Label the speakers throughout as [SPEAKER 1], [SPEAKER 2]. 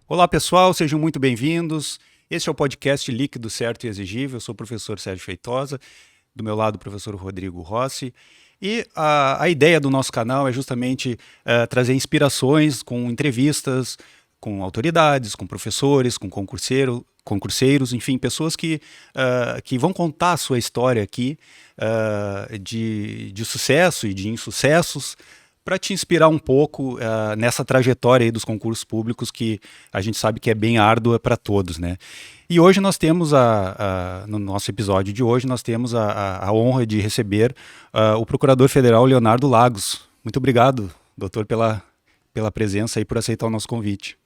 [SPEAKER 1] Olá pessoal, sejam muito bem-vindos. Este é o podcast Líquido, Certo e Exigível. Eu sou o professor Sérgio Feitosa, do meu lado o professor Rodrigo Rossi. E a ideia do nosso canal é justamente trazer inspirações com entrevistas, com autoridades, com professores, com concurseiros, enfim, pessoas que vão contar a sua história aqui de sucesso e de insucessos, para te inspirar um pouco nessa trajetória aí dos concursos públicos que a gente sabe que é bem árdua para todos, né? E hoje nós temos, no nosso episódio de hoje, nós temos a honra de receber o Procurador Federal Leonardo Lagos. Muito obrigado, doutor, pela presença e por aceitar o nosso convite.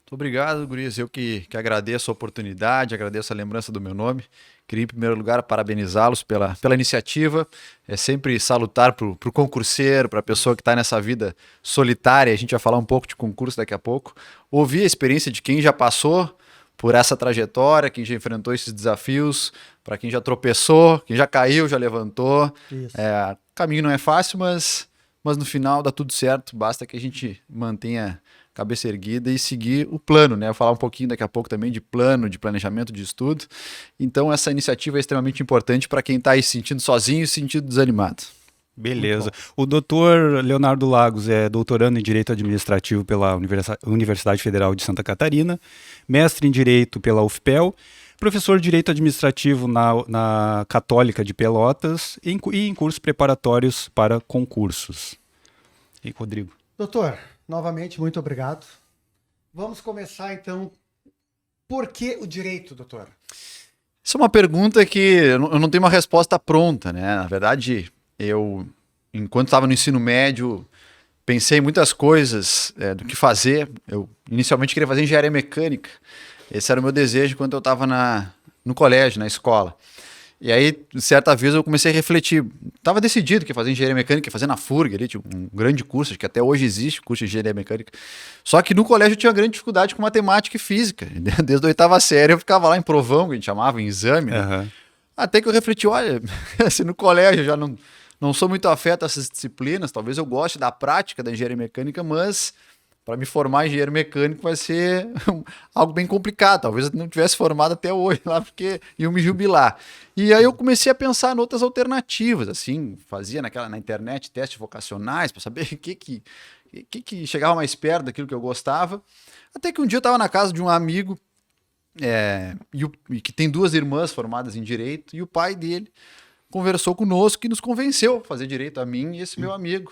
[SPEAKER 2] Muito obrigado, Gurias. Eu que agradeço a oportunidade, agradeço a lembrança do meu nome. Queria, em primeiro lugar, parabenizá-los pela iniciativa. É sempre salutar para o concurseiro, para a pessoa que está nessa vida solitária. A gente vai falar um pouco de concurso daqui a pouco. Ouvir a experiência de quem já passou por essa trajetória, quem já enfrentou esses desafios, para quem já tropeçou, quem já caiu, já levantou. O caminho não é fácil, mas no final dá tudo certo. Basta que a gente mantenha cabeça erguida e seguir o plano, né? Eu vou falar um pouquinho daqui a pouco também de plano, de planejamento, de estudo. Então essa iniciativa é extremamente importante para quem está aí se sentindo sozinho e se sentindo desanimado.
[SPEAKER 1] Beleza. O doutor Leonardo Lagos é doutorando em Direito Administrativo pela Universidade Federal de Santa Catarina, mestre em Direito pela UFPEL, professor de Direito Administrativo na Católica de Pelotas e em cursos preparatórios para concursos. E Rodrigo?
[SPEAKER 3] Doutor, novamente, muito obrigado. Vamos começar, então. Por que o direito, doutor?
[SPEAKER 2] Essa é uma pergunta que eu não tenho uma resposta pronta, né? Na verdade, enquanto estava no ensino médio, pensei em muitas coisas do que fazer. Eu inicialmente queria fazer engenharia mecânica. Esse era o meu desejo quando eu estava no colégio, na escola. E aí, certa vez, eu comecei a refletir. Estava decidido que ia fazer engenharia mecânica, ia fazer na FURG, ali, tinha um grande curso, que até hoje existe, curso de engenharia mecânica. Só que no colégio eu tinha grande dificuldade com matemática e física. Desde a oitava série eu ficava lá em provão, que a gente chamava, em exame. Né?
[SPEAKER 1] Uhum.
[SPEAKER 2] Até que eu refleti, olha, se no colégio eu já não sou muito afeto a essas disciplinas, talvez eu goste da prática da engenharia mecânica, mas para me formar engenheiro mecânico vai ser algo bem complicado. Talvez eu não tivesse formado até hoje lá, porque iam me jubilar. E aí eu comecei a pensar em outras alternativas, assim, fazia na internet testes vocacionais para saber o que chegava mais perto daquilo que eu gostava. Até que um dia eu estava na casa de um amigo que tem duas irmãs formadas em Direito, e o pai dele conversou conosco e nos convenceu a fazer Direito, a mim e esse meu amigo.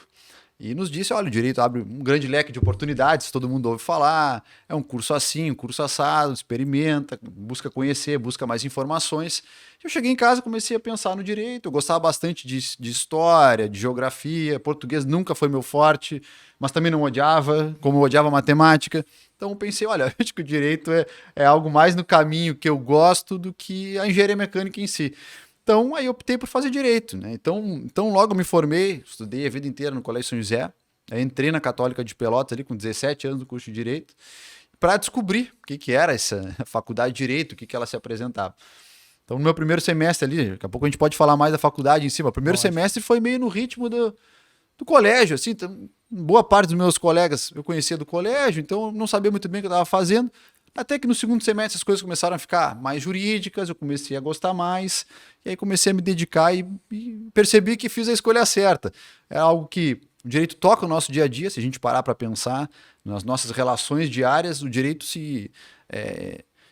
[SPEAKER 2] E nos disse, olha, o Direito abre um grande leque de oportunidades, todo mundo ouve falar, é um curso assim, um curso assado, experimenta, busca conhecer, busca mais informações. Eu cheguei em casa e comecei a pensar no Direito, eu gostava bastante de história, de geografia, português nunca foi meu forte, mas também não odiava, como eu odiava matemática. Então eu pensei, olha, acho que o Direito é algo mais no caminho que eu gosto do que a engenharia mecânica em si. Então, aí eu optei por fazer Direito, né? Então logo me formei, estudei a vida inteira no Colégio São José, aí entrei na Católica de Pelotas ali com 17 anos no curso de Direito, para descobrir o que era essa faculdade de Direito, o que ela se apresentava. Então, no meu primeiro semestre ali, daqui a pouco a gente pode falar mais da faculdade em cima, o primeiro semestre foi meio no ritmo do colégio, assim, então, boa parte dos meus colegas eu conhecia do colégio, então eu não sabia muito bem o que eu estava fazendo. Até que no segundo semestre as coisas começaram a ficar mais jurídicas, eu comecei a gostar mais, e aí comecei a me dedicar e percebi que fiz a escolha certa. É algo que o direito toca o nosso dia a dia, se a gente parar para pensar nas nossas relações diárias, o direito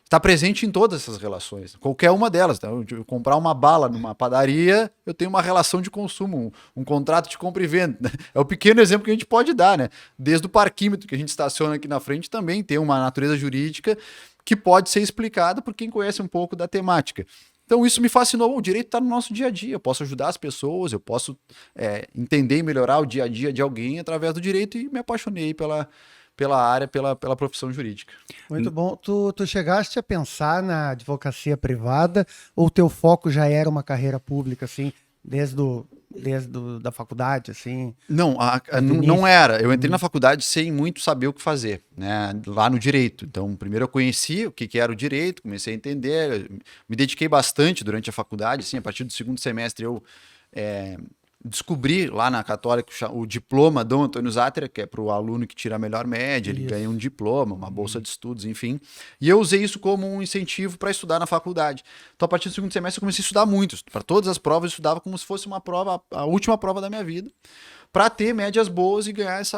[SPEAKER 2] está presente em todas essas relações, qualquer uma delas. Então, eu comprar uma bala numa padaria, eu tenho uma relação de consumo, um contrato de compra e venda. Né? É o pequeno exemplo que a gente pode dar, né? Desde o parquímetro que a gente estaciona aqui na frente também tem uma natureza jurídica que pode ser explicada por quem conhece um pouco da temática. Então isso me fascinou, o direito está no nosso dia a dia, eu posso ajudar as pessoas, eu posso entender e melhorar o dia a dia de alguém através do direito, e me apaixonei pela área, pela profissão jurídica.
[SPEAKER 3] Muito bom. Tu chegaste a pensar na advocacia privada ou teu foco já era uma carreira pública, assim, desde da faculdade, assim?
[SPEAKER 2] Não, não era. Eu entrei na faculdade sem muito saber o que fazer, né? Lá no direito. Então, primeiro eu conheci o que era o direito, comecei a entender, me dediquei bastante durante a faculdade, assim, a partir do segundo semestre eu descobri lá na Católica o diploma Dom Antônio Zátera, que é para o aluno que tira a melhor média, ele ganha um diploma, uma bolsa de estudos, enfim. E eu usei isso como um incentivo para estudar na faculdade. Então, a partir do segundo semestre, eu comecei a estudar muito. Para todas as provas, eu estudava como se fosse uma prova, a última prova da minha vida, para ter médias boas e ganhar esse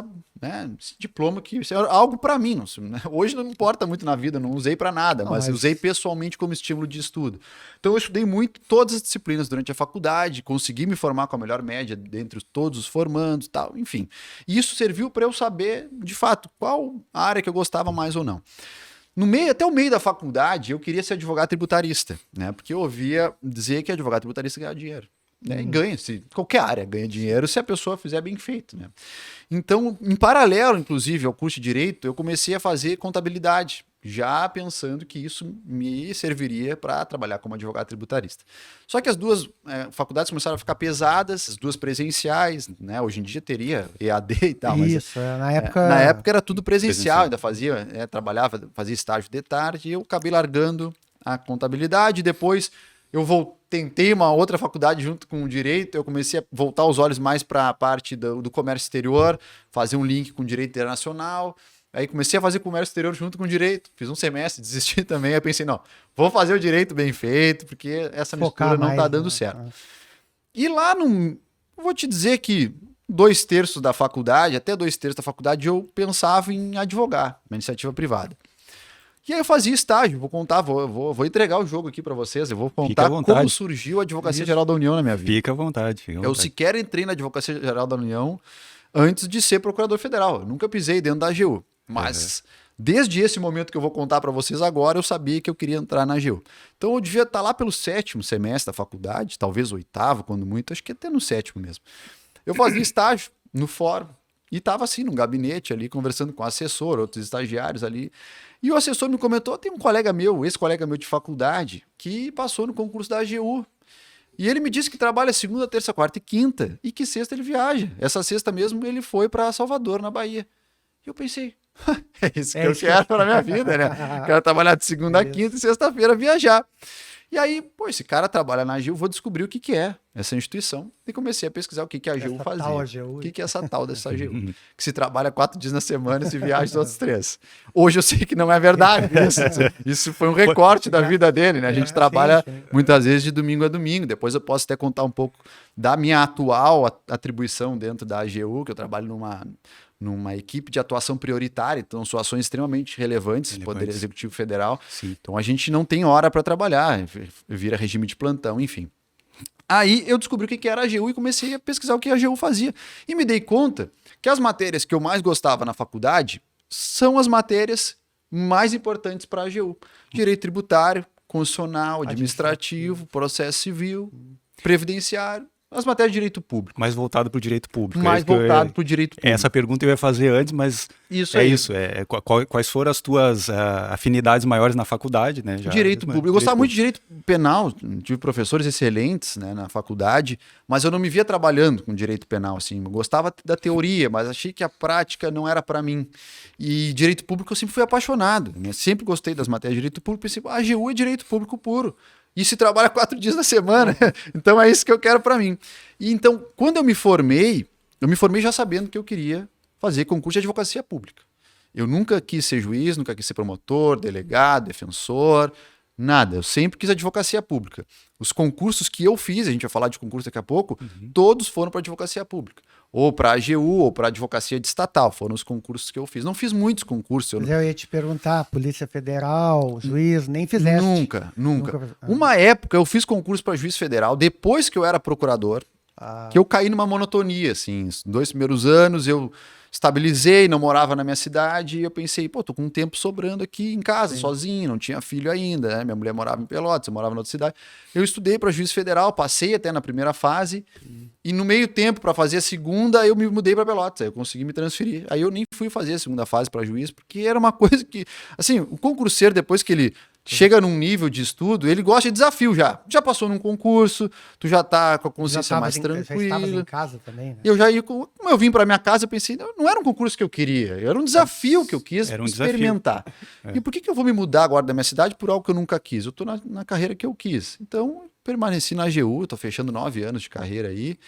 [SPEAKER 2] diploma que isso é algo para mim. Né? Hoje não importa muito na vida, não usei para nada, mas usei pessoalmente como estímulo de estudo. Então eu estudei muito todas as disciplinas durante a faculdade, consegui me formar com a melhor média dentre todos os formandos e tal, enfim. E isso serviu para eu saber, de fato, qual a área que eu gostava mais ou não. Até o meio da faculdade, eu queria ser advogado tributarista, né? Porque eu ouvia dizer que advogado tributarista ganha dinheiro. Né? E ganha, qualquer área ganha dinheiro se a pessoa fizer bem feito. Né? Então, em paralelo, inclusive, ao curso de Direito, eu comecei a fazer contabilidade, já pensando que isso me serviria para trabalhar como advogado tributarista. Só que as duas faculdades começaram a ficar pesadas, as duas presenciais, né? Hoje em dia teria EAD e tal.
[SPEAKER 3] Isso,
[SPEAKER 2] mas,
[SPEAKER 3] na
[SPEAKER 2] época era tudo presencial, ainda trabalhava, fazia estágio de tarde, e eu acabei largando a contabilidade, depois eu tentei uma outra faculdade junto com o Direito, eu comecei a voltar os olhos mais para a parte do comércio exterior, fazer um link com o Direito Internacional, aí comecei a fazer comércio exterior junto com o Direito, fiz um semestre, desisti também, aí pensei, não, vou fazer o Direito bem feito, porque essa mistura não está dando certo. E lá, vou te dizer que 2/3 da faculdade, até 2/3 da faculdade, eu pensava em advogar, uma iniciativa privada. E aí eu fazia estágio, vou contar, vou entregar o jogo aqui para vocês, eu vou contar como surgiu a Advocacia Geral da União na minha vida.
[SPEAKER 1] Fica à vontade.
[SPEAKER 2] Eu sequer entrei na Advocacia Geral da União antes de ser procurador federal, eu nunca pisei dentro da AGU, mas desde esse momento que eu vou contar para vocês agora, eu sabia que eu queria entrar na AGU. Então eu devia estar lá pelo 7º semestre da faculdade, talvez 8º, quando muito, acho que até no 7º mesmo. Eu fazia estágio no fórum e estava assim, num gabinete ali, conversando com o assessor, outros estagiários ali. E o assessor me comentou, tem um colega meu, ex-colega meu de faculdade, que passou no concurso da AGU. E ele me disse que trabalha segunda, terça, quarta e quinta, e que sexta ele viaja. Essa sexta mesmo ele foi para Salvador, na Bahia. E eu pensei, é isso que eu quero para a minha vida, né? Quero trabalhar de segunda a quinta e sexta-feira viajar. E aí, esse cara trabalha na AGU, vou descobrir o que é essa instituição. E comecei a pesquisar o que a AGU fazia. O que é essa tal dessa AGU? Que se trabalha 4 dias na semana e se viaja os outros 3. Hoje eu sei que não é verdade isso. Isso foi um recorte da vida dele, né? A gente trabalha muitas vezes de domingo a domingo. Depois eu posso até contar um pouco da minha atual atribuição dentro da AGU, que eu trabalho numa equipe de atuação prioritária, então são ações extremamente relevantes, Poder Executivo Federal. Sim. Então a gente não tem hora para trabalhar, vira regime de plantão, enfim. Aí eu descobri o que era a AGU e comecei a pesquisar o que a AGU fazia. E me dei conta que as matérias que eu mais gostava na faculdade são as matérias mais importantes para a AGU. Direito tributário, constitucional, administrativo, processo civil, previdenciário. As matérias de direito público.
[SPEAKER 1] Mais voltado para o direito público.
[SPEAKER 2] Mais voltado para o direito público.
[SPEAKER 1] Essa pergunta eu ia fazer antes, mas quais foram as tuas afinidades maiores na faculdade, né?
[SPEAKER 2] Direito público. Eu gostava muito de direito penal, tive professores excelentes, né, na faculdade, mas eu não me via trabalhando com direito penal, assim. Eu gostava da teoria, mas achei que a prática não era para mim. E direito público eu sempre fui apaixonado, né? Sempre gostei das matérias de direito público, pensei, a AGU é direito público puro. E se trabalha 4 dias na semana, então é isso que eu quero para mim. E então, quando eu me formei já sabendo que eu queria fazer concurso de advocacia pública. Eu nunca quis ser juiz, nunca quis ser promotor, delegado, defensor, nada. Eu sempre quis advocacia pública. Os concursos que eu fiz, a gente vai falar de concurso daqui a pouco, todos foram para advocacia pública. Ou para a AGU, ou para advocacia de estatal. Foram os concursos que eu fiz. Não fiz muitos concursos.
[SPEAKER 3] Eu ia te perguntar, Polícia Federal, juiz, nem fizeste?
[SPEAKER 2] Nunca. Uma época eu fiz concurso para juiz federal, depois que eu era procurador, que eu caí numa monotonia, assim. Nos 2 primeiros anos eu estabilizei, não morava na minha cidade, e eu pensei, tô com um tempo sobrando aqui em casa, sozinho, não tinha filho ainda, né? Minha mulher morava em Pelotas, eu morava em outra cidade. Eu estudei para juiz federal, passei até na primeira fase, e no meio tempo, para fazer a segunda, eu me mudei para Pelotas, aí eu consegui me transferir. Aí eu nem fui fazer a segunda fase para juiz, porque era uma coisa que, assim, o concurseiro, depois que ele chega num nível de estudo, ele gosta de desafio já. Já passou num concurso, tu já tá com a consciência mais tranquila. Já estavas em
[SPEAKER 3] casa também, né?
[SPEAKER 2] Eu já ia, como eu vim para minha casa, eu pensei, não era um concurso que eu queria, era um desafio que eu quis experimentar. E por que eu vou me mudar agora da minha cidade por algo que eu nunca quis? Eu tô na carreira que eu quis. Então, permaneci na AGU, tô fechando 9 anos de carreira aí.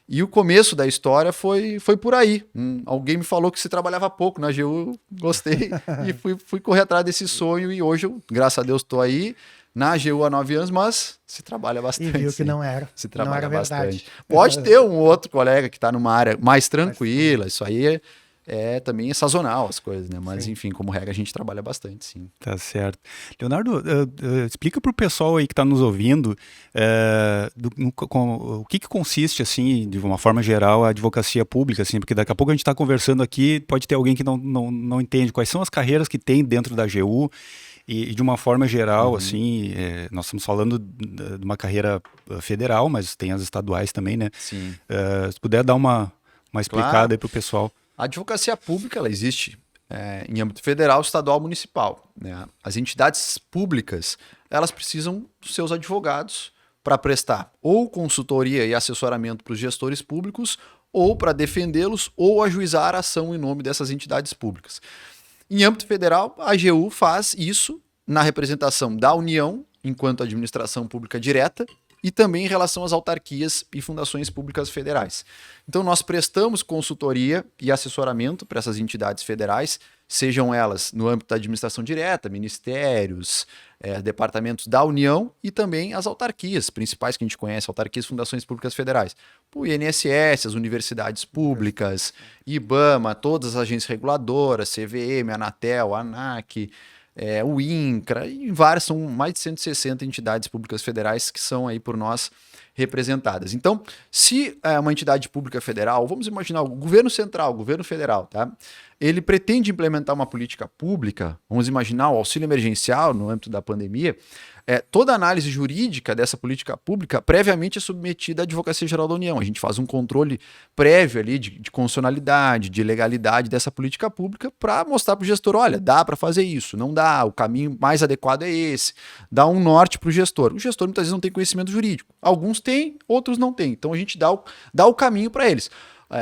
[SPEAKER 2] E o começo da história foi por aí. Alguém me falou que se trabalhava pouco na AGU, gostei, e fui correr atrás desse sonho, e hoje, graças a Deus, estou aí na AGU há 9 anos, mas se trabalha bastante.
[SPEAKER 3] E viu que
[SPEAKER 2] sim.
[SPEAKER 3] não era.
[SPEAKER 2] Se trabalha
[SPEAKER 3] não era verdade.
[SPEAKER 2] bastante. Pode ter um outro colega que está numa área mais tranquila, isso aí também é sazonal as coisas, né? Mas, enfim, como regra, a gente trabalha bastante, sim.
[SPEAKER 1] Tá certo. Leonardo, explica para o pessoal aí que está nos ouvindo o que consiste, assim, de uma forma geral, a advocacia pública, assim, porque daqui a pouco a gente está conversando aqui, pode ter alguém que não entende quais são as carreiras que tem dentro da AGU e de uma forma geral, assim, nós estamos falando de uma carreira federal, mas tem as estaduais também, né?
[SPEAKER 2] Sim.
[SPEAKER 1] Se puder dar uma explicada aí para o pessoal.
[SPEAKER 2] A advocacia pública, ela existe em âmbito federal, estadual, municipal, né? As entidades públicas, elas precisam dos seus advogados para prestar ou consultoria e assessoramento para os gestores públicos, ou para defendê-los, ou ajuizar a ação em nome dessas entidades públicas. Em âmbito federal, a AGU faz isso na representação da União, enquanto administração pública direta, e também em relação às autarquias e fundações públicas federais. Então, nós prestamos consultoria e assessoramento para essas entidades federais, sejam elas no âmbito da administração direta, ministérios, departamentos da União, e também as autarquias principais que a gente conhece, autarquias e fundações públicas federais. O INSS, as universidades públicas, IBAMA, todas as agências reguladoras, CVM, Anatel, ANAC, o INCRA, e várias, são mais de 160 entidades públicas federais que são aí por nós representadas. Então, se uma entidade pública federal, vamos imaginar o governo central, o governo federal, tá? Ele pretende implementar uma política pública, vamos imaginar o auxílio emergencial no âmbito da pandemia, toda a análise jurídica dessa política pública previamente é submetida à Advocacia Geral da União. A gente faz um controle prévio ali de constitucionalidade, de legalidade dessa política pública para mostrar para o gestor, olha, dá para fazer isso, não dá, o caminho mais adequado é esse, dá um norte para o gestor. O gestor muitas vezes não tem conhecimento jurídico. Alguns têm, outros não têm. Então a gente dá o caminho para eles.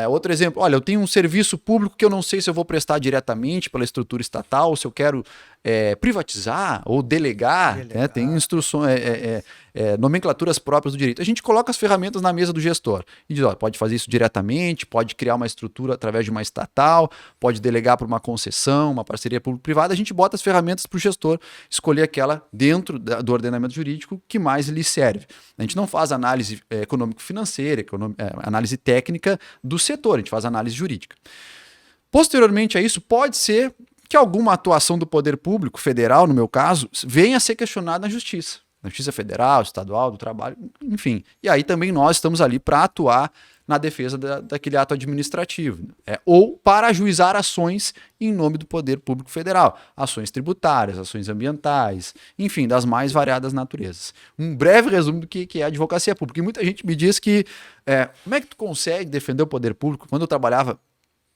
[SPEAKER 2] Outro exemplo, olha, eu tenho um serviço público que eu não sei se eu vou prestar diretamente pela estrutura estatal, ou se eu quero privatizar ou delegar. Né? Tem instruções, nomenclaturas próprias do direito. A gente coloca as ferramentas na mesa do gestor e diz, ó, pode fazer isso diretamente, pode criar uma estrutura através de uma estatal, pode delegar para uma concessão, uma parceria público-privada. A gente bota as ferramentas para o gestor escolher aquela dentro do ordenamento jurídico que mais lhe serve. A gente não faz análise econômico-financeira, análise técnica do setor, a gente faz análise jurídica. Posteriormente a isso, pode ser que alguma atuação do poder público, federal, no meu caso, venha a ser questionada na justiça federal, estadual, do trabalho, enfim. E aí também nós estamos ali para atuar na defesa daquele ato administrativo, ou para ajuizar ações em nome do poder público federal, ações tributárias, ações ambientais, enfim, das mais variadas naturezas. Um breve resumo do que é a advocacia pública. E muita gente me diz que como é que tu consegue defender o poder público? Quando eu trabalhava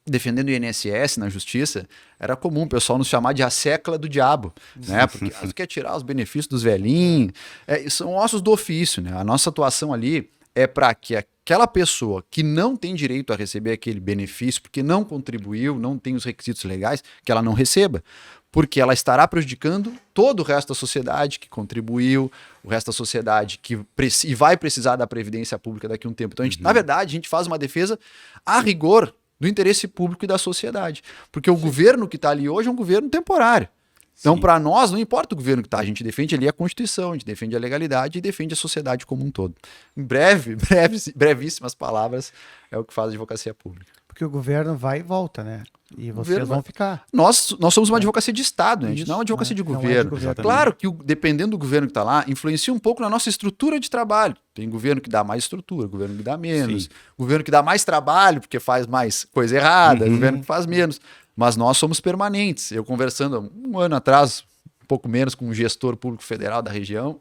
[SPEAKER 2] defendendo o INSS na justiça, era comum o pessoal nos chamar de a secla do diabo, né? Porque tu quer tirar os benefícios dos velhinhos, são ossos do ofício, né? A nossa atuação ali é para que aquela pessoa que não tem direito a receber aquele benefício, porque não contribuiu, não tem os requisitos legais, que ela não receba, porque ela estará prejudicando todo o resto da sociedade que contribuiu, o resto da sociedade que e vai precisar da previdência pública daqui a um tempo. Então, na verdade, a gente faz uma defesa a rigor do interesse público e da sociedade. Porque o governo que está ali hoje é um governo temporário. Então, para nós, não importa o governo que está, a gente defende ali a Constituição, a gente defende a legalidade e defende a sociedade como um todo. Em brevíssimas palavras, é o que faz a advocacia pública.
[SPEAKER 3] Porque o governo vai e volta, né? E vocês vão ficar.
[SPEAKER 2] Nós somos uma advocacia de Estado, né? A gente não é uma advocacia de governo. Claro que, dependendo do governo que está lá, influencia um pouco na nossa estrutura de trabalho. Tem governo que dá mais estrutura, governo que dá menos, governo que dá mais trabalho porque faz mais coisa errada, governo que faz menos. Mas nós somos permanentes. Eu conversando um ano atrás, um pouco menos, com um gestor público federal da região,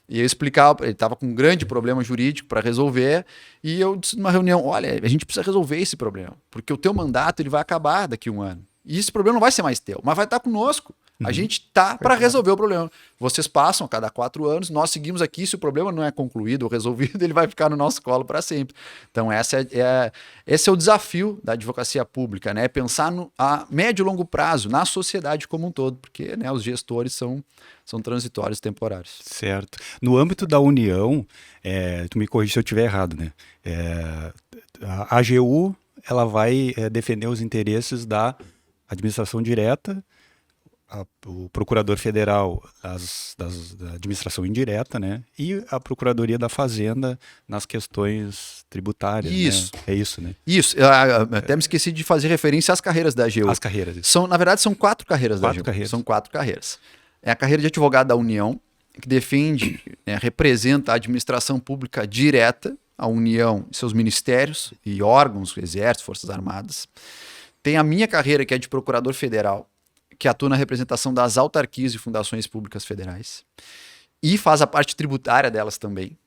[SPEAKER 2] e eu explicava, ele estava com um grande problema jurídico para resolver, e eu disse numa reunião, olha, a gente precisa resolver esse problema, porque o teu mandato ele vai acabar daqui a um ano. E esse problema não vai ser mais teu, mas vai estar conosco. A gente está para resolver o problema. Vocês passam a cada 4 anos, nós seguimos aqui, se o problema não é concluído ou resolvido, ele vai ficar no nosso colo para sempre. Então esse é o desafio da advocacia pública, né? Pensar a médio e longo prazo, na sociedade como um todo, porque né, os gestores são transitórios, temporários.
[SPEAKER 1] Certo. No âmbito da União, tu me corrige se eu estiver errado, né? a AGU ela vai defender os interesses da administração direta, o procurador federal da administração indireta, né? E a Procuradoria da Fazenda nas questões tributárias.
[SPEAKER 2] Isso.
[SPEAKER 1] Né? É isso, né?
[SPEAKER 2] Isso. Até me esqueci de fazer referência às carreiras da AGU.
[SPEAKER 1] As carreiras. Isso.
[SPEAKER 2] Na verdade, são 4 carreiras da
[SPEAKER 1] Quatro
[SPEAKER 2] AGU.
[SPEAKER 1] carreiras.
[SPEAKER 2] São 4 carreiras. É a carreira de advogado da União, que defende, representa a administração pública direta, a União e seus ministérios e órgãos, Exército, Forças Armadas. Tem a minha carreira, que é de procurador federal, que atua na representação das autarquias e fundações públicas federais e faz a parte tributária delas também.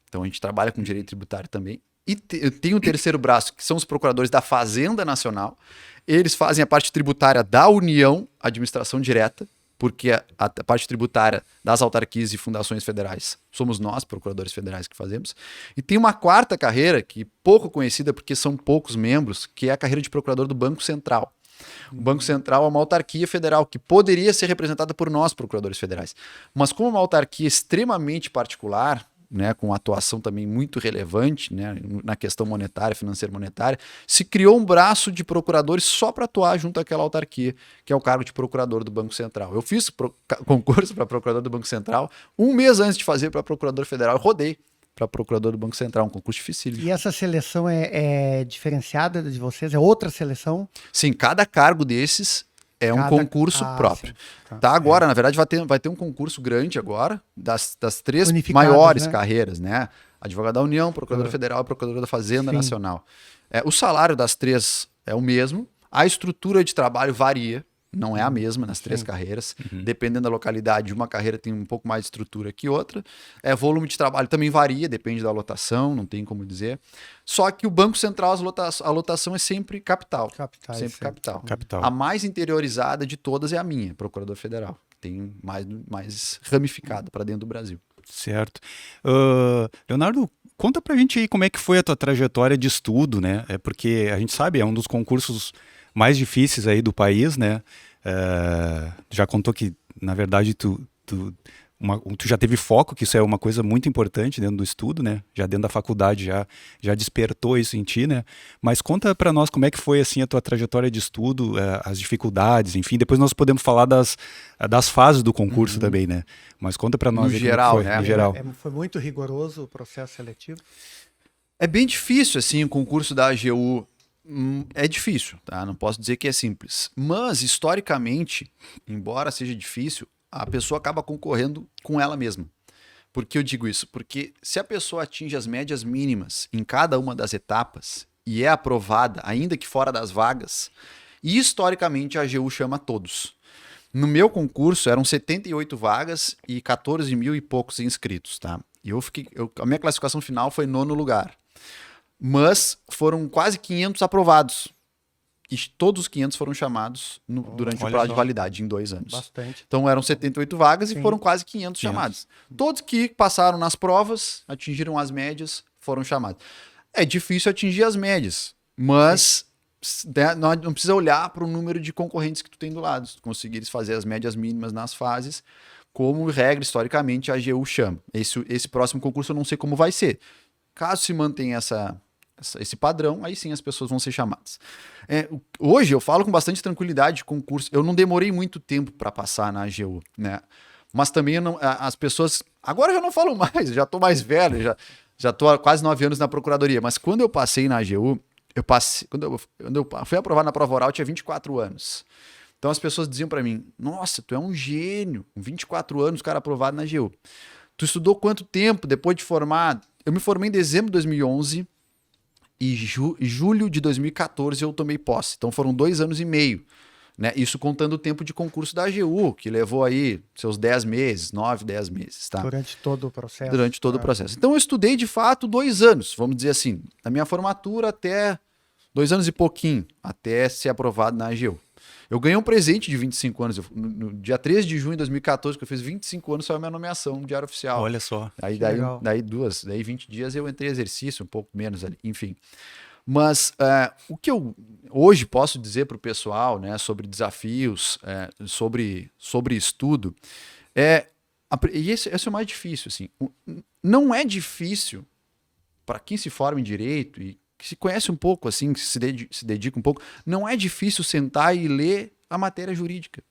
[SPEAKER 2] Então a gente trabalha com direito tributário também. E tem o terceiro braço, que são os procuradores da Fazenda Nacional. Eles fazem a parte tributária da União, administração direta, porque a parte tributária das autarquias e fundações federais somos nós, procuradores federais, que fazemos. E tem uma quarta carreira, que pouco conhecida porque são poucos membros, que é a carreira de procurador do Banco Central. O Banco Central é uma autarquia federal que poderia ser representada por nós, procuradores federais. Mas como é uma autarquia extremamente particular, né, com atuação também muito relevante, né, na questão monetária, financeira monetária, se criou um braço de procuradores só para atuar junto àquela autarquia, que é o cargo de procurador do Banco Central. Eu fiz concurso para procurador do Banco Central, um mês antes de fazer para procurador federal, eu rodei para procurador do Banco Central, um concurso dificílimo.
[SPEAKER 3] E essa seleção é diferenciada de vocês? É outra seleção?
[SPEAKER 2] Sim, cada cargo desses é um concurso próprio.
[SPEAKER 3] Sim.
[SPEAKER 2] Tá, agora, na verdade, vai ter um concurso grande agora das 3
[SPEAKER 3] Unificadas,
[SPEAKER 2] maiores
[SPEAKER 3] né?
[SPEAKER 2] carreiras, né? Advogado da União, Procurador Federal e Procurador da Fazenda
[SPEAKER 3] Sim.
[SPEAKER 2] Nacional. O salário das 3 é o mesmo, a estrutura de trabalho varia, não é a mesma nas 3 carreiras. Dependendo da localidade, uma carreira tem um pouco mais de estrutura que outra. Volume de trabalho também varia, depende da lotação, não tem como dizer. Só que o Banco Central, a lotação é sempre capital. Sempre capital. A mais interiorizada de todas é a minha, Procurador Federal. Tem mais ramificada para dentro do Brasil.
[SPEAKER 1] Certo. Leonardo, conta pra gente aí como é que foi a tua trajetória de estudo, né? Porque a gente sabe, é um dos concursos mais difíceis aí do país, né? Já contou que, na verdade, tu já teve foco, que isso é uma coisa muito importante dentro do estudo, né? Já dentro da faculdade já despertou isso em ti, né? Mas conta para nós como é que foi assim a tua trajetória de estudo, as dificuldades, enfim. Depois nós podemos falar das fases do concurso também, né? Mas conta para nós
[SPEAKER 2] No
[SPEAKER 1] aí
[SPEAKER 2] geral,
[SPEAKER 1] como é que foi,
[SPEAKER 2] né?
[SPEAKER 1] no geral.
[SPEAKER 3] Foi muito rigoroso o processo seletivo?
[SPEAKER 2] É bem difícil, assim, o concurso da AGU. É difícil, tá? Não posso dizer que é simples. Mas, historicamente, embora seja difícil, a pessoa acaba concorrendo com ela mesma. Por que eu digo isso? Porque se a pessoa atinge as médias mínimas em cada uma das etapas e é aprovada, ainda que fora das vagas, historicamente a AGU chama todos. No meu concurso eram 78 vagas e 14 mil e poucos inscritos, tá? E a minha classificação final foi 9º lugar. Mas foram quase 500 aprovados. E todos os 500 foram chamados durante o prazo de validade, em 2 anos.
[SPEAKER 3] Bastante.
[SPEAKER 2] Então eram 78 vagas e foram quase 500 chamados. Todos que passaram nas provas, atingiram as médias, foram chamados. É difícil atingir as médias, mas não precisa olhar para o número de concorrentes que tu tem do lado. Se tu conseguires fazer as médias mínimas nas fases, como regra, historicamente, a AGU chama. Esse próximo concurso eu não sei como vai ser. Caso se mantenha esse padrão, aí sim as pessoas vão ser chamadas. Hoje eu falo com bastante tranquilidade de concurso. Eu não demorei muito tempo para passar na AGU, né? Mas também as pessoas... Agora eu já não falo mais, já estou mais velho, já estou há quase 9 anos na procuradoria. Mas quando eu passei na AGU, quando eu fui aprovado na prova oral, eu tinha 24 anos. Então as pessoas diziam para mim, nossa, tu é um gênio, com 24 anos, cara aprovado na AGU. Tu estudou quanto tempo depois de formado? Eu me formei em dezembro de 2011 e julho de 2014 eu tomei posse. Então foram 2 anos e meio. Né? Isso contando o tempo de concurso da AGU, que levou aí seus 10 meses, 9, 10 meses. Tá?
[SPEAKER 3] Durante todo o processo.
[SPEAKER 2] Durante todo o processo. Então eu estudei de fato 2 anos, vamos dizer assim, da minha formatura até 2 anos e pouquinho, até ser aprovado na AGU. Eu ganhei um presente de 25 anos. No dia 13 de junho de 2014, que eu fiz 25 anos, saiu a minha nomeação no Diário Oficial.
[SPEAKER 1] Olha só.
[SPEAKER 2] Daí 20 dias eu entrei em exercício, um pouco menos ali, enfim. Mas o que eu hoje posso dizer para o pessoal, né, sobre desafios, sobre estudo, e esse é o mais difícil. Assim, não é difícil para quem se forma em Direito e que se conhece um pouco, assim, que se dedica um pouco, não é difícil sentar e ler a matéria jurídica.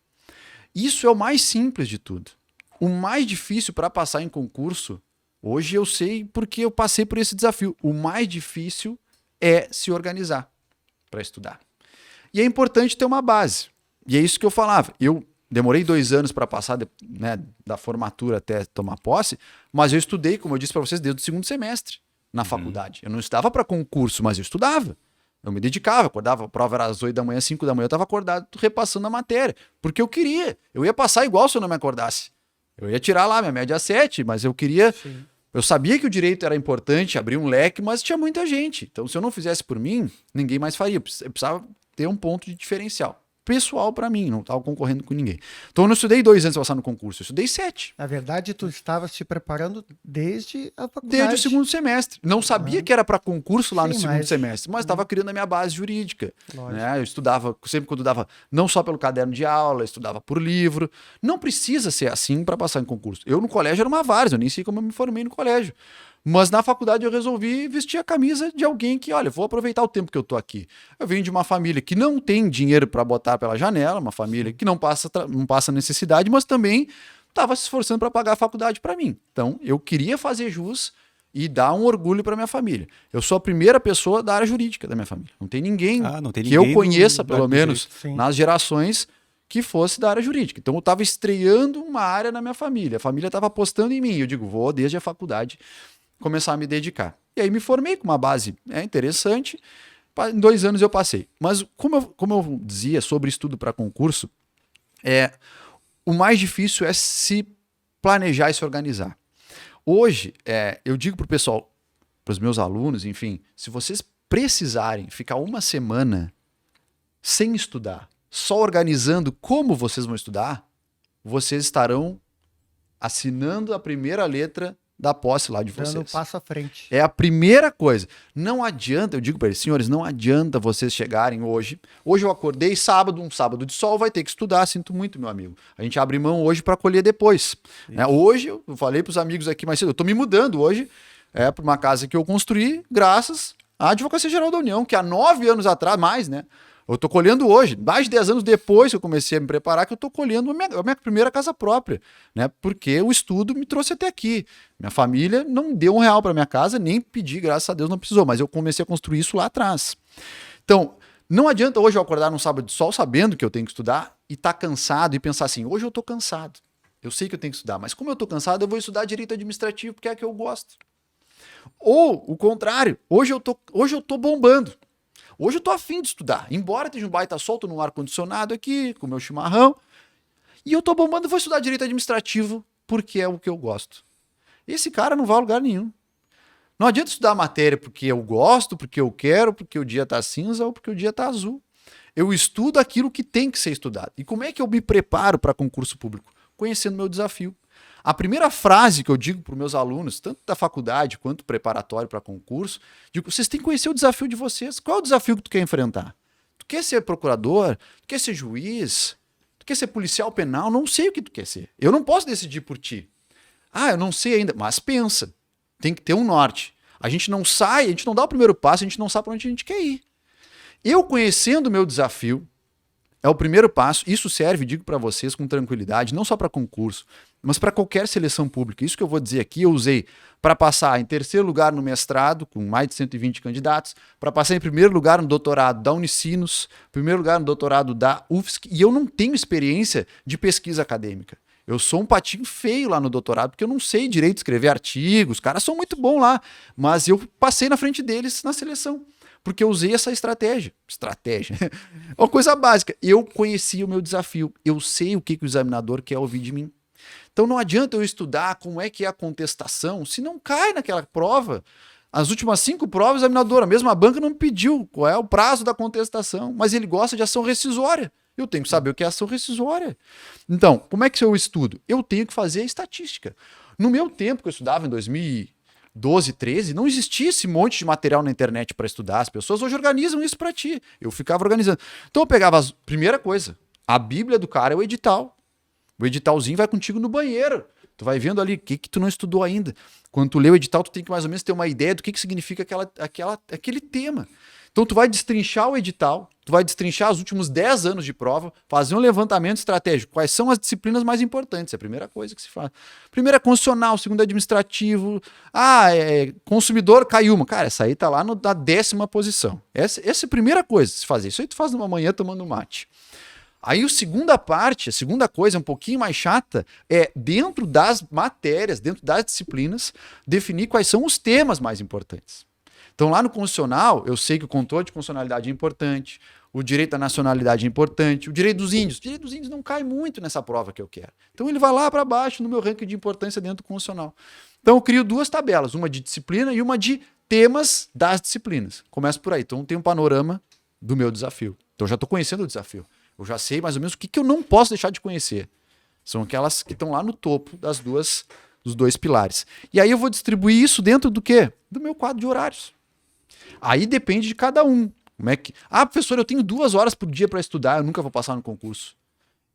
[SPEAKER 2] Isso é o mais simples de tudo. O mais difícil para passar em concurso, hoje eu sei porque eu passei por esse desafio. O mais difícil é se organizar para estudar. E é importante ter uma base. E é isso que eu falava. Eu demorei 2 anos para passar, né, da formatura até tomar posse, mas eu estudei, como eu disse para vocês, desde o 2º semestre na faculdade. Eu não estudava para concurso, mas eu estudava. Eu me dedicava, acordava, a prova era às 8 da manhã, 5 da manhã, eu estava acordado repassando a matéria, porque eu queria. Eu ia passar igual se eu não me acordasse. Eu ia tirar lá minha média 7, mas eu queria... Sim. Eu sabia que o direito era importante, abrir um leque, mas tinha muita gente. Então, se eu não fizesse por mim, ninguém mais faria. Eu precisava ter um ponto de diferencial. Pessoal para mim, não estava concorrendo com ninguém. Então eu não estudei 2 anos para passar no concurso, eu estudei 7.
[SPEAKER 3] Na verdade, tu estavas te preparando desde a faculdade.
[SPEAKER 2] Desde o 2º semestre. Não sabia que era para concurso lá no 2º semestre, mas estava criando a minha base jurídica. Né? Eu estudava, sempre quando dava, não só pelo caderno de aula, eu estudava por livro. Não precisa ser assim para passar em concurso. Eu no colégio era uma várzea, eu nem sei como eu me formei no colégio. Mas na faculdade eu resolvi vestir a camisa de alguém que, olha, vou aproveitar o tempo que eu tô aqui. Eu venho de uma família que não tem dinheiro para botar pela janela, uma família que não passa necessidade, mas também estava se esforçando para pagar a faculdade para mim. Então, eu queria fazer jus e dar um orgulho para minha família. Eu sou a primeira pessoa da área jurídica da minha família. Não tem ninguém que eu conheça, pelo menos, nas gerações, que fosse da área jurídica. Então, eu estava estreando uma área na minha família. A família estava apostando em mim. Eu digo, vou desde a faculdade começar a me dedicar. E aí me formei com uma base interessante. Em 2 anos eu passei. Mas como eu dizia sobre estudo para concurso, o mais difícil é se planejar e se organizar. Hoje, eu digo para o pessoal, para os meus alunos, enfim, se vocês precisarem ficar 1 semana sem estudar, só organizando como vocês vão estudar, vocês estarão assinando a primeira letra da posse lá de vocês.
[SPEAKER 3] Dando um passo à frente.
[SPEAKER 2] É a primeira coisa. Não adianta, eu digo para eles, senhores, não adianta vocês chegarem hoje. Hoje eu acordei sábado, um sábado de sol, vai ter que estudar, sinto muito, meu amigo. A gente abre mão hoje para colher depois. Hoje, eu falei para os amigos aqui mais cedo, eu estou me mudando hoje para uma casa que eu construí graças à Advocacia Geral da União, que há 9 anos atrás, mais, né? Eu estou colhendo hoje, mais de 10 anos depois que eu comecei a me preparar, que eu estou colhendo a minha primeira casa própria, né? Porque o estudo me trouxe até aqui. Minha família não deu R$1 para minha casa, nem pedi, graças a Deus não precisou, mas eu comecei a construir isso lá atrás. Então, não adianta hoje eu acordar num sábado de sol sabendo que eu tenho que estudar e estar cansado e pensar assim, hoje eu estou cansado, eu sei que eu tenho que estudar, mas como eu estou cansado, eu vou estudar direito administrativo, porque é a que eu gosto. Ou o contrário, hoje eu tô bombando. Hoje eu tô afim de estudar, embora esteja um baita solto no ar-condicionado aqui, com o meu chimarrão, e eu tô bombando e vou estudar direito administrativo, porque é o que eu gosto. Esse cara não vai a lugar nenhum. Não adianta estudar a matéria porque eu gosto, porque eu quero, porque o dia tá cinza ou porque o dia tá azul. Eu estudo aquilo que tem que ser estudado. E como é que eu me preparo para concurso público? Conhecendo meu desafio. A primeira frase que eu digo para os meus alunos, tanto da faculdade quanto preparatório para concurso, digo, vocês têm que conhecer o desafio de vocês. Qual é o desafio que tu quer enfrentar? Tu quer ser procurador? Tu quer ser juiz? Tu quer ser policial penal? Não sei o que tu quer ser. Eu não posso decidir por ti. Eu não sei ainda, mas pensa. Tem que ter um norte. A gente não sai, a gente não dá o primeiro passo, a gente não sabe para onde a gente quer ir. Eu conhecendo o meu desafio, é o primeiro passo. Isso serve, digo para vocês, com tranquilidade, não só para concurso, mas para qualquer seleção pública. Isso que eu vou dizer aqui, eu usei para passar em 3º lugar no mestrado, com mais de 120 candidatos, para passar em 1º lugar no doutorado da Unicinos, 1º lugar no doutorado da UFSC, e eu não tenho experiência de pesquisa acadêmica. Eu sou um patinho feio lá no doutorado, porque eu não sei direito escrever artigos, os caras são muito bons lá, mas eu passei na frente deles na seleção. Porque eu usei essa estratégia. É uma coisa básica. Eu conheci o meu desafio. Eu sei o que o examinador quer ouvir de mim. Então não adianta eu estudar como é que é a contestação, se não cai naquela prova. As últimas 5 provas, o examinador, a mesma banca não me pediu qual é o prazo da contestação, mas ele gosta de ação rescisória. Eu tenho que saber o que é ação rescisória. Então, como é que eu estudo? Eu tenho que fazer a estatística. No meu tempo, que eu estudava em 2012, 13, não existia esse monte de material na internet para estudar. As pessoas hoje organizam isso para ti. Eu ficava organizando. Então eu pegava primeira coisa, a Bíblia do cara é o edital. O editalzinho vai contigo no banheiro. Tu vai vendo ali o que tu não estudou ainda. Quando tu lê o edital, tu tem que mais ou menos ter uma ideia do que significa aquele tema. Então tu vai destrinchar o edital, tu vai destrinchar os últimos 10 anos de prova, fazer um levantamento estratégico. Quais são as disciplinas mais importantes? É a primeira coisa que se faz. Primeiro é constitucional, segundo é administrativo. Consumidor, cai uma. Cara, essa aí tá lá na 10ª posição. Essa é a primeira coisa que se fazer. Isso aí tu faz numa manhã tomando mate. Aí a segunda coisa, um pouquinho mais chata, é dentro das matérias, dentro das disciplinas, definir quais são os temas mais importantes. Então, lá no constitucional, eu sei que o controle de constitucionalidade é importante, o direito à nacionalidade é importante, o direito dos índios. O direito dos índios não cai muito nessa prova que eu quero. Então, ele vai lá para baixo no meu ranking de importância dentro do constitucional. Então, eu crio 2 tabelas, uma de disciplina e uma de temas das disciplinas. Começo por aí. Então, tem um panorama do meu desafio. Então, eu já estou conhecendo o desafio. Eu já sei mais ou menos o que eu não posso deixar de conhecer. São aquelas que estão lá no topo dos 2 pilares. E aí eu vou distribuir isso dentro do quê? Do meu quadro de horários. Aí depende de cada um. Como é que... professor, eu tenho 2 horas por dia para estudar, eu nunca vou passar no concurso.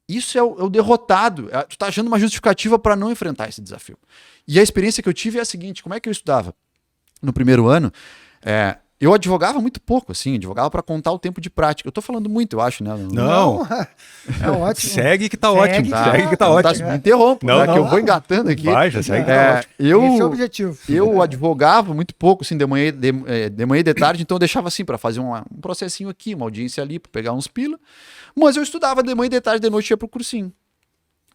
[SPEAKER 2] Isso é o derrotado. Tu tá achando uma justificativa para não enfrentar esse desafio. E a experiência que eu tive é a seguinte, como é que eu estudava? No primeiro ano, eu advogava muito pouco, assim, advogava para contar o tempo de prática. Eu tô falando muito, eu acho, né?
[SPEAKER 1] Não.
[SPEAKER 3] É ótimo.
[SPEAKER 1] Segue que tá ótimo. Segue que tá ótimo.
[SPEAKER 2] Me interrompa,
[SPEAKER 1] não,
[SPEAKER 2] que eu vou engatando aqui.
[SPEAKER 1] Vai, já segue que tá ótimo.
[SPEAKER 3] Esse é o objetivo.
[SPEAKER 2] Eu advogava muito pouco, assim, de manhã e de tarde, então eu deixava assim, para fazer um processinho aqui, uma audiência ali, para pegar uns pila. Mas eu estudava de manhã e de tarde, de noite ia pro cursinho.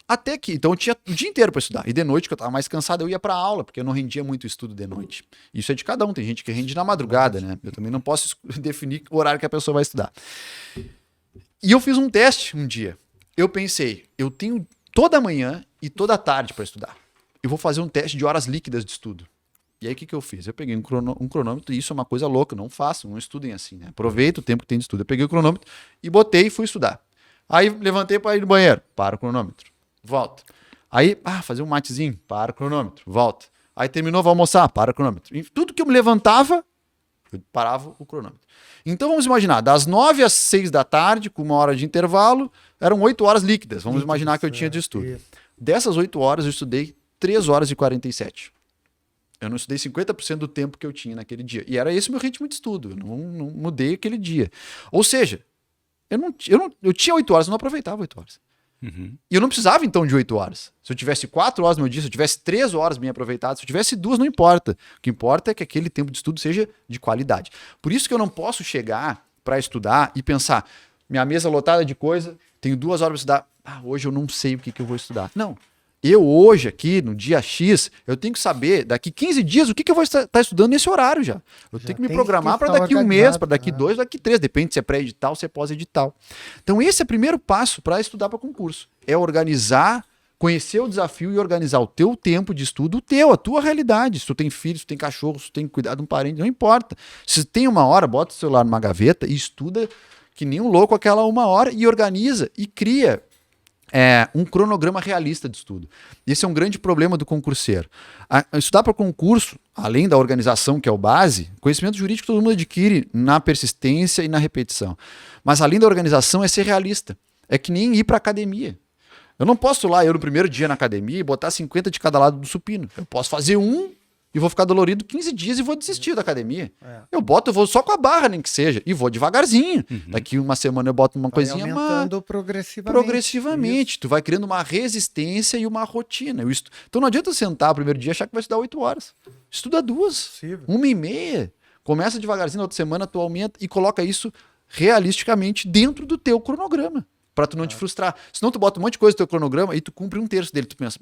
[SPEAKER 2] Até que, então eu tinha o dia inteiro para estudar. E de noite, que eu tava mais cansado, eu ia para aula, porque eu não rendia muito o estudo de noite. Isso é de cada um, tem gente que rende na madrugada, né? Eu também não posso definir o horário que a pessoa vai estudar. E eu fiz um teste um dia. Eu pensei, eu tenho toda manhã e toda tarde para estudar. Eu vou fazer um teste de horas líquidas de estudo. E aí o que eu fiz? Eu peguei um cronômetro, e isso é uma coisa louca, não façam, não estudem assim, né? Aproveita o tempo que tem de estudo. Eu peguei o cronômetro e botei e fui estudar. Aí levantei para ir no banheiro, para o cronômetro. Volta. Aí, fazer um matezinho, para o cronômetro, volta. Aí terminou, vai almoçar, para o cronômetro. E tudo que eu me levantava, eu parava o cronômetro. Então vamos imaginar, das 9 às 6 da tarde, com 1 hora de intervalo, eram 8 horas líquidas. Vamos imaginar que eu tinha de estudo. Dessas 8 horas, eu estudei 3 horas e 47. Eu não estudei 50% do tempo que eu tinha naquele dia. E era esse o meu ritmo de estudo. Eu não mudei aquele dia. Ou seja, eu tinha 8 horas, eu não aproveitava 8 horas.
[SPEAKER 1] Uhum.
[SPEAKER 2] E eu não precisava, então, de 8 horas. Se eu tivesse 4 horas no meu dia, se eu tivesse 3 horas bem aproveitadas, se eu tivesse 2, não importa. O que importa é que aquele tempo de estudo seja de qualidade. Por isso que eu não posso chegar para estudar e pensar, minha mesa lotada de coisa, tenho 2 horas para estudar, hoje eu não sei o que eu vou estudar. Não. Eu hoje aqui, no dia X, eu tenho que saber daqui 15 dias o que eu vou estar estudando nesse horário já. Eu tenho que me programar para daqui 1 mês, para daqui 2, daqui 3, depende se é pré-edital, se é pós-edital. Então esse é o primeiro passo para estudar para concurso. É organizar, conhecer o desafio e organizar o teu tempo de estudo, a tua realidade. Se tu tem filho, se tu tem cachorro, se tu tem que cuidar de um parente, não importa. Se tem 1 hora, bota o celular numa gaveta e estuda que nem um louco aquela 1 hora e organiza e cria um cronograma realista de estudo. Esse é um grande problema do concurseiro. Estudar para concurso, além da organização, que é o base, conhecimento jurídico todo mundo adquire na persistência e na repetição. Mas além da organização é ser realista. É que nem ir para academia. Eu não posso eu no primeiro dia na academia e botar 50 de cada lado do supino. Eu posso fazer e vou ficar dolorido 15 dias e vou desistir da academia. Eu vou só com a barra, nem que seja, e vou devagarzinho. Daqui 1 semana eu boto uma coisinha
[SPEAKER 3] aumentando progressivamente.
[SPEAKER 2] Tu vai criando uma resistência e uma rotina. Então não adianta sentar o primeiro dia e achar que vai estudar 8 horas. Estuda 2, 1h30. Começa devagarzinho, na outra semana tu aumenta e coloca isso realisticamente dentro do teu cronograma, para tu não te frustrar. Senão tu bota um monte de coisa no teu cronograma e tu cumpre 1/3 dele. Tu pensa,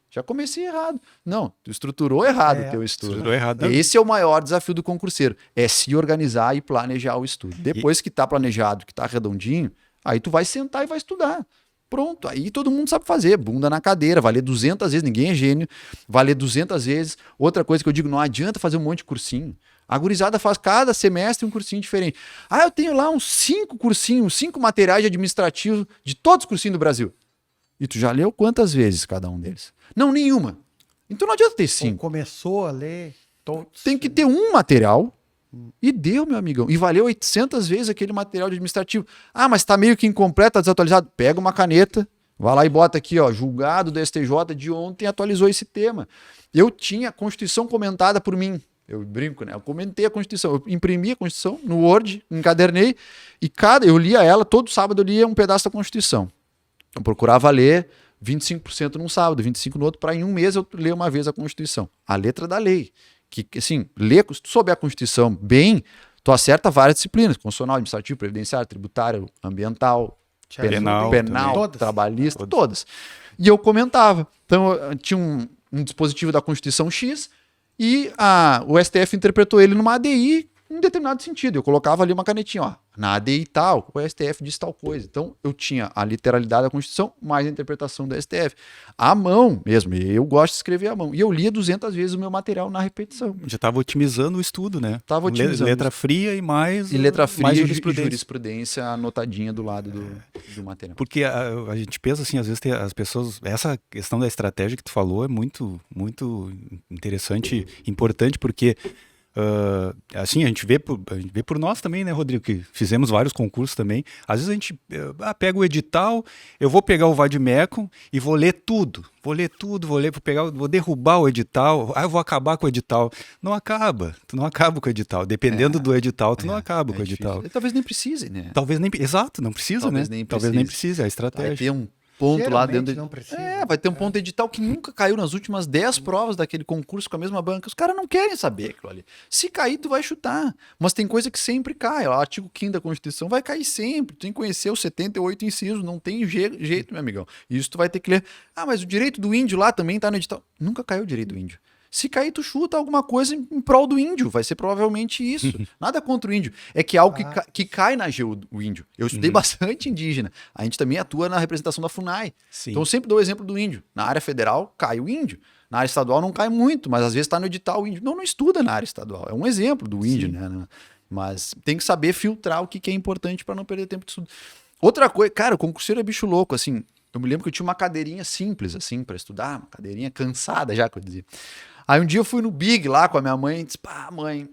[SPEAKER 2] já comecei errado. Não, tu estruturou errado o teu estudo.
[SPEAKER 1] Estruturou errado.
[SPEAKER 2] Esse é o maior desafio do concurseiro. É se organizar e planejar o estudo. Depois que tá planejado, que tá redondinho, aí tu vai sentar e vai estudar. Pronto, aí todo mundo sabe fazer. Bunda na cadeira, vai ler 200 vezes, ninguém é gênio. Vai ler 200 vezes. Outra coisa que eu digo, não adianta fazer um monte de cursinho. A gurizada faz cada semestre um cursinho diferente. Eu tenho lá uns 5 cursinhos, 5 materiais de administrativo de todos os cursinhos do Brasil. E tu já leu quantas vezes cada um deles? Não, nenhuma. Então não adianta ter 5.
[SPEAKER 3] Começou a ler todos.
[SPEAKER 2] Tem que ter um material e deu, meu amigão. E valeu 800 vezes aquele material de administrativo. Mas tá meio que incompleto, tá desatualizado. Pega uma caneta, Vai lá e bota aqui, ó, julgado do STJ de ontem atualizou esse tema. Eu tinha a Constituição comentada por mim. Eu brinco, né? Eu comentei a Constituição, eu imprimi a Constituição no Word, encadernei, e eu lia ela, todo sábado eu lia um pedaço da Constituição. Eu procurava ler 25% num sábado, 25% no outro, para em um mês eu ler uma vez a Constituição. A letra da lei. Que, assim, se tu souber a Constituição bem, tu acerta várias disciplinas, constitucional, administrativo, previdenciário, tributário, ambiental, penal, trabalhista, todas. E eu comentava. Então, eu tinha um dispositivo da Constituição X e o STF interpretou ele numa ADI em determinado sentido. Eu colocava ali uma canetinha, ó, na ADI tal, o STF diz tal coisa. Então, eu tinha a literalidade da Constituição mais a interpretação do STF. À mão mesmo, eu gosto de escrever à mão. E eu lia 200 vezes o meu material na repetição.
[SPEAKER 1] Já estava otimizando o estudo, né?
[SPEAKER 2] Estava otimizando.
[SPEAKER 1] Letra fria e mais...
[SPEAKER 2] E letra fria
[SPEAKER 1] mais
[SPEAKER 2] e jurisprudência anotadinha do lado do material.
[SPEAKER 1] Porque a gente pensa assim, às vezes as pessoas... Essa questão da estratégia que tu falou é muito, muito interessante, importante, porque... assim, a gente vê por nós também, né, Rodrigo, que fizemos vários concursos também. Às vezes a gente pega o edital, eu vou pegar o Vademecum e vou ler tudo, vou derrubar o edital, eu vou acabar com o edital. Não acaba, tu não acaba com o edital. Dependendo do edital, tu não acaba com o edital.
[SPEAKER 2] Talvez nem precise, né?
[SPEAKER 1] Exato, não precisa,
[SPEAKER 2] Talvez
[SPEAKER 1] né?
[SPEAKER 2] Nem
[SPEAKER 1] Talvez nem precise, é a estratégia.
[SPEAKER 2] Vai ter um ponto lá dentro.
[SPEAKER 3] Não precisa.
[SPEAKER 2] Vai ter um ponto edital que nunca caiu nas últimas 10 provas daquele concurso com a mesma banca. Os caras não querem saber aquilo ali. Se cair, tu vai chutar. Mas tem coisa que sempre cai. O artigo 5º da Constituição vai cair sempre. Tu tem que conhecer os 78 incisos. Não tem jeito, meu amigão. Isso tu vai ter que ler. Mas o direito do índio lá também tá no edital. Nunca caiu o direito do índio. Se cair, tu chuta alguma coisa em prol do índio. Vai ser provavelmente isso. Nada contra o índio. É que é algo que cai na AGU, o índio. Eu estudei bastante indígena. A gente também atua na representação da FUNAI.
[SPEAKER 1] Sim.
[SPEAKER 2] Então eu sempre dou o exemplo do índio. Na área federal, cai o índio. Na área estadual não cai muito, mas às vezes está no edital o índio. Não estuda na área estadual. É um exemplo do índio, né? Mas tem que saber filtrar o que é importante para não perder tempo de estudo. Outra coisa, cara, o concurseiro é bicho louco, assim. Eu me lembro que eu tinha uma cadeirinha simples, assim, para estudar. Uma cadeirinha cansada já, que eu dizia. Aí um dia eu fui no Big lá com a minha mãe e disse, mãe,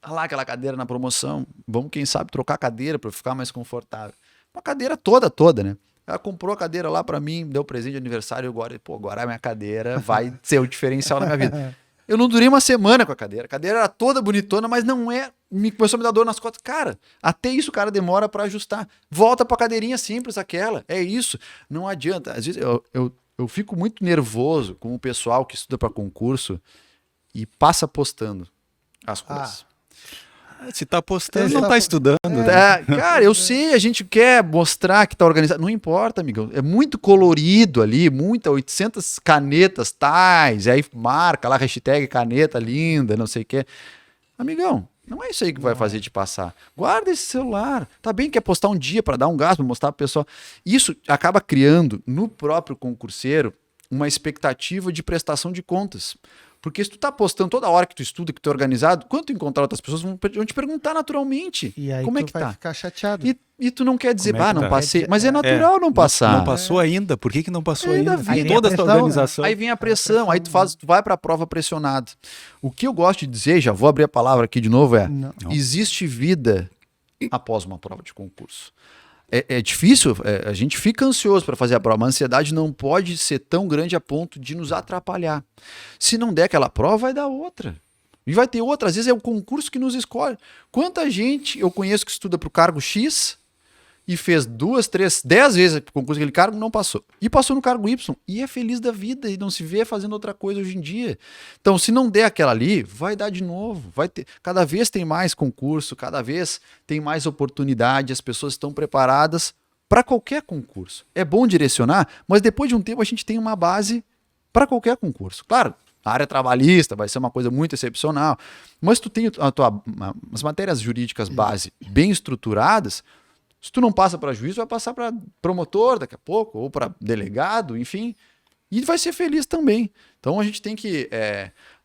[SPEAKER 2] olha lá aquela cadeira na promoção, vamos quem sabe trocar a cadeira para eu ficar mais confortável. Uma cadeira toda, né? Ela comprou a cadeira lá para mim, deu presente de aniversário, agora a minha cadeira vai ser o diferencial na minha vida. Eu não durei uma semana com a cadeira era toda bonitona, mas começou a me dar dor nas costas. Cara, até isso o cara demora para ajustar. Volta para a cadeirinha simples aquela, é isso. Não adianta, às vezes eu fico muito nervoso com o pessoal que estuda para concurso e passa postando as coisas.
[SPEAKER 1] Se tá postando, não tá estudando.
[SPEAKER 2] Cara, eu sei, a gente quer mostrar que tá organizado. Não importa, amigão. É muito colorido ali, 800 canetas tais, aí marca lá, hashtag caneta linda, não sei o que. Amigão, não é isso aí que vai fazer te passar. Guarda esse celular. Tá bem que quer postar um dia para dar um gasto, para mostrar pro pessoal. Isso acaba criando no próprio concurseiro uma expectativa de prestação de contas. Porque se tu tá postando toda hora que tu estuda, que tu é organizado, quando tu encontrar outras pessoas, vão te perguntar naturalmente.
[SPEAKER 3] E aí
[SPEAKER 2] como
[SPEAKER 3] tu
[SPEAKER 2] é que
[SPEAKER 3] vai
[SPEAKER 2] tá?
[SPEAKER 3] ficar chateado.
[SPEAKER 2] E tu não quer dizer, não
[SPEAKER 1] tá?
[SPEAKER 2] passei. Mas é natural não passar.
[SPEAKER 1] Não passou ainda. Por que não passou ainda?
[SPEAKER 2] Aí
[SPEAKER 1] Tem toda essa organização.
[SPEAKER 2] Aí vem a pressão, aí tu vai pra prova pressionado. O que eu gosto de dizer, já vou abrir a palavra aqui de novo,
[SPEAKER 3] Não.
[SPEAKER 2] existe vida após uma prova de concurso. É difícil, a gente fica ansioso para fazer a prova, mas a ansiedade não pode ser tão grande a ponto de nos atrapalhar. Se não der aquela prova, vai dar outra. E vai ter outra, às vezes é o concurso que nos escolhe. Quanta gente eu conheço que estuda para o cargo X e fez 2, 3, 10 vezes o concurso daquele cargo, não passou. E passou no cargo Y e é feliz da vida e não se vê fazendo outra coisa hoje em dia. Então, se não der aquela ali, vai dar de novo. Vai ter, cada vez tem mais concurso, cada vez tem mais oportunidade, as pessoas estão preparadas para qualquer concurso. É bom direcionar, mas depois de um tempo a gente tem uma base para qualquer concurso. Claro, a área trabalhista vai ser uma coisa muito excepcional, mas tu tem as matérias jurídicas base bem estruturadas. Se tu não passa para juiz, vai passar para promotor daqui a pouco, ou para delegado, enfim, e vai ser feliz também. Então a gente tem que...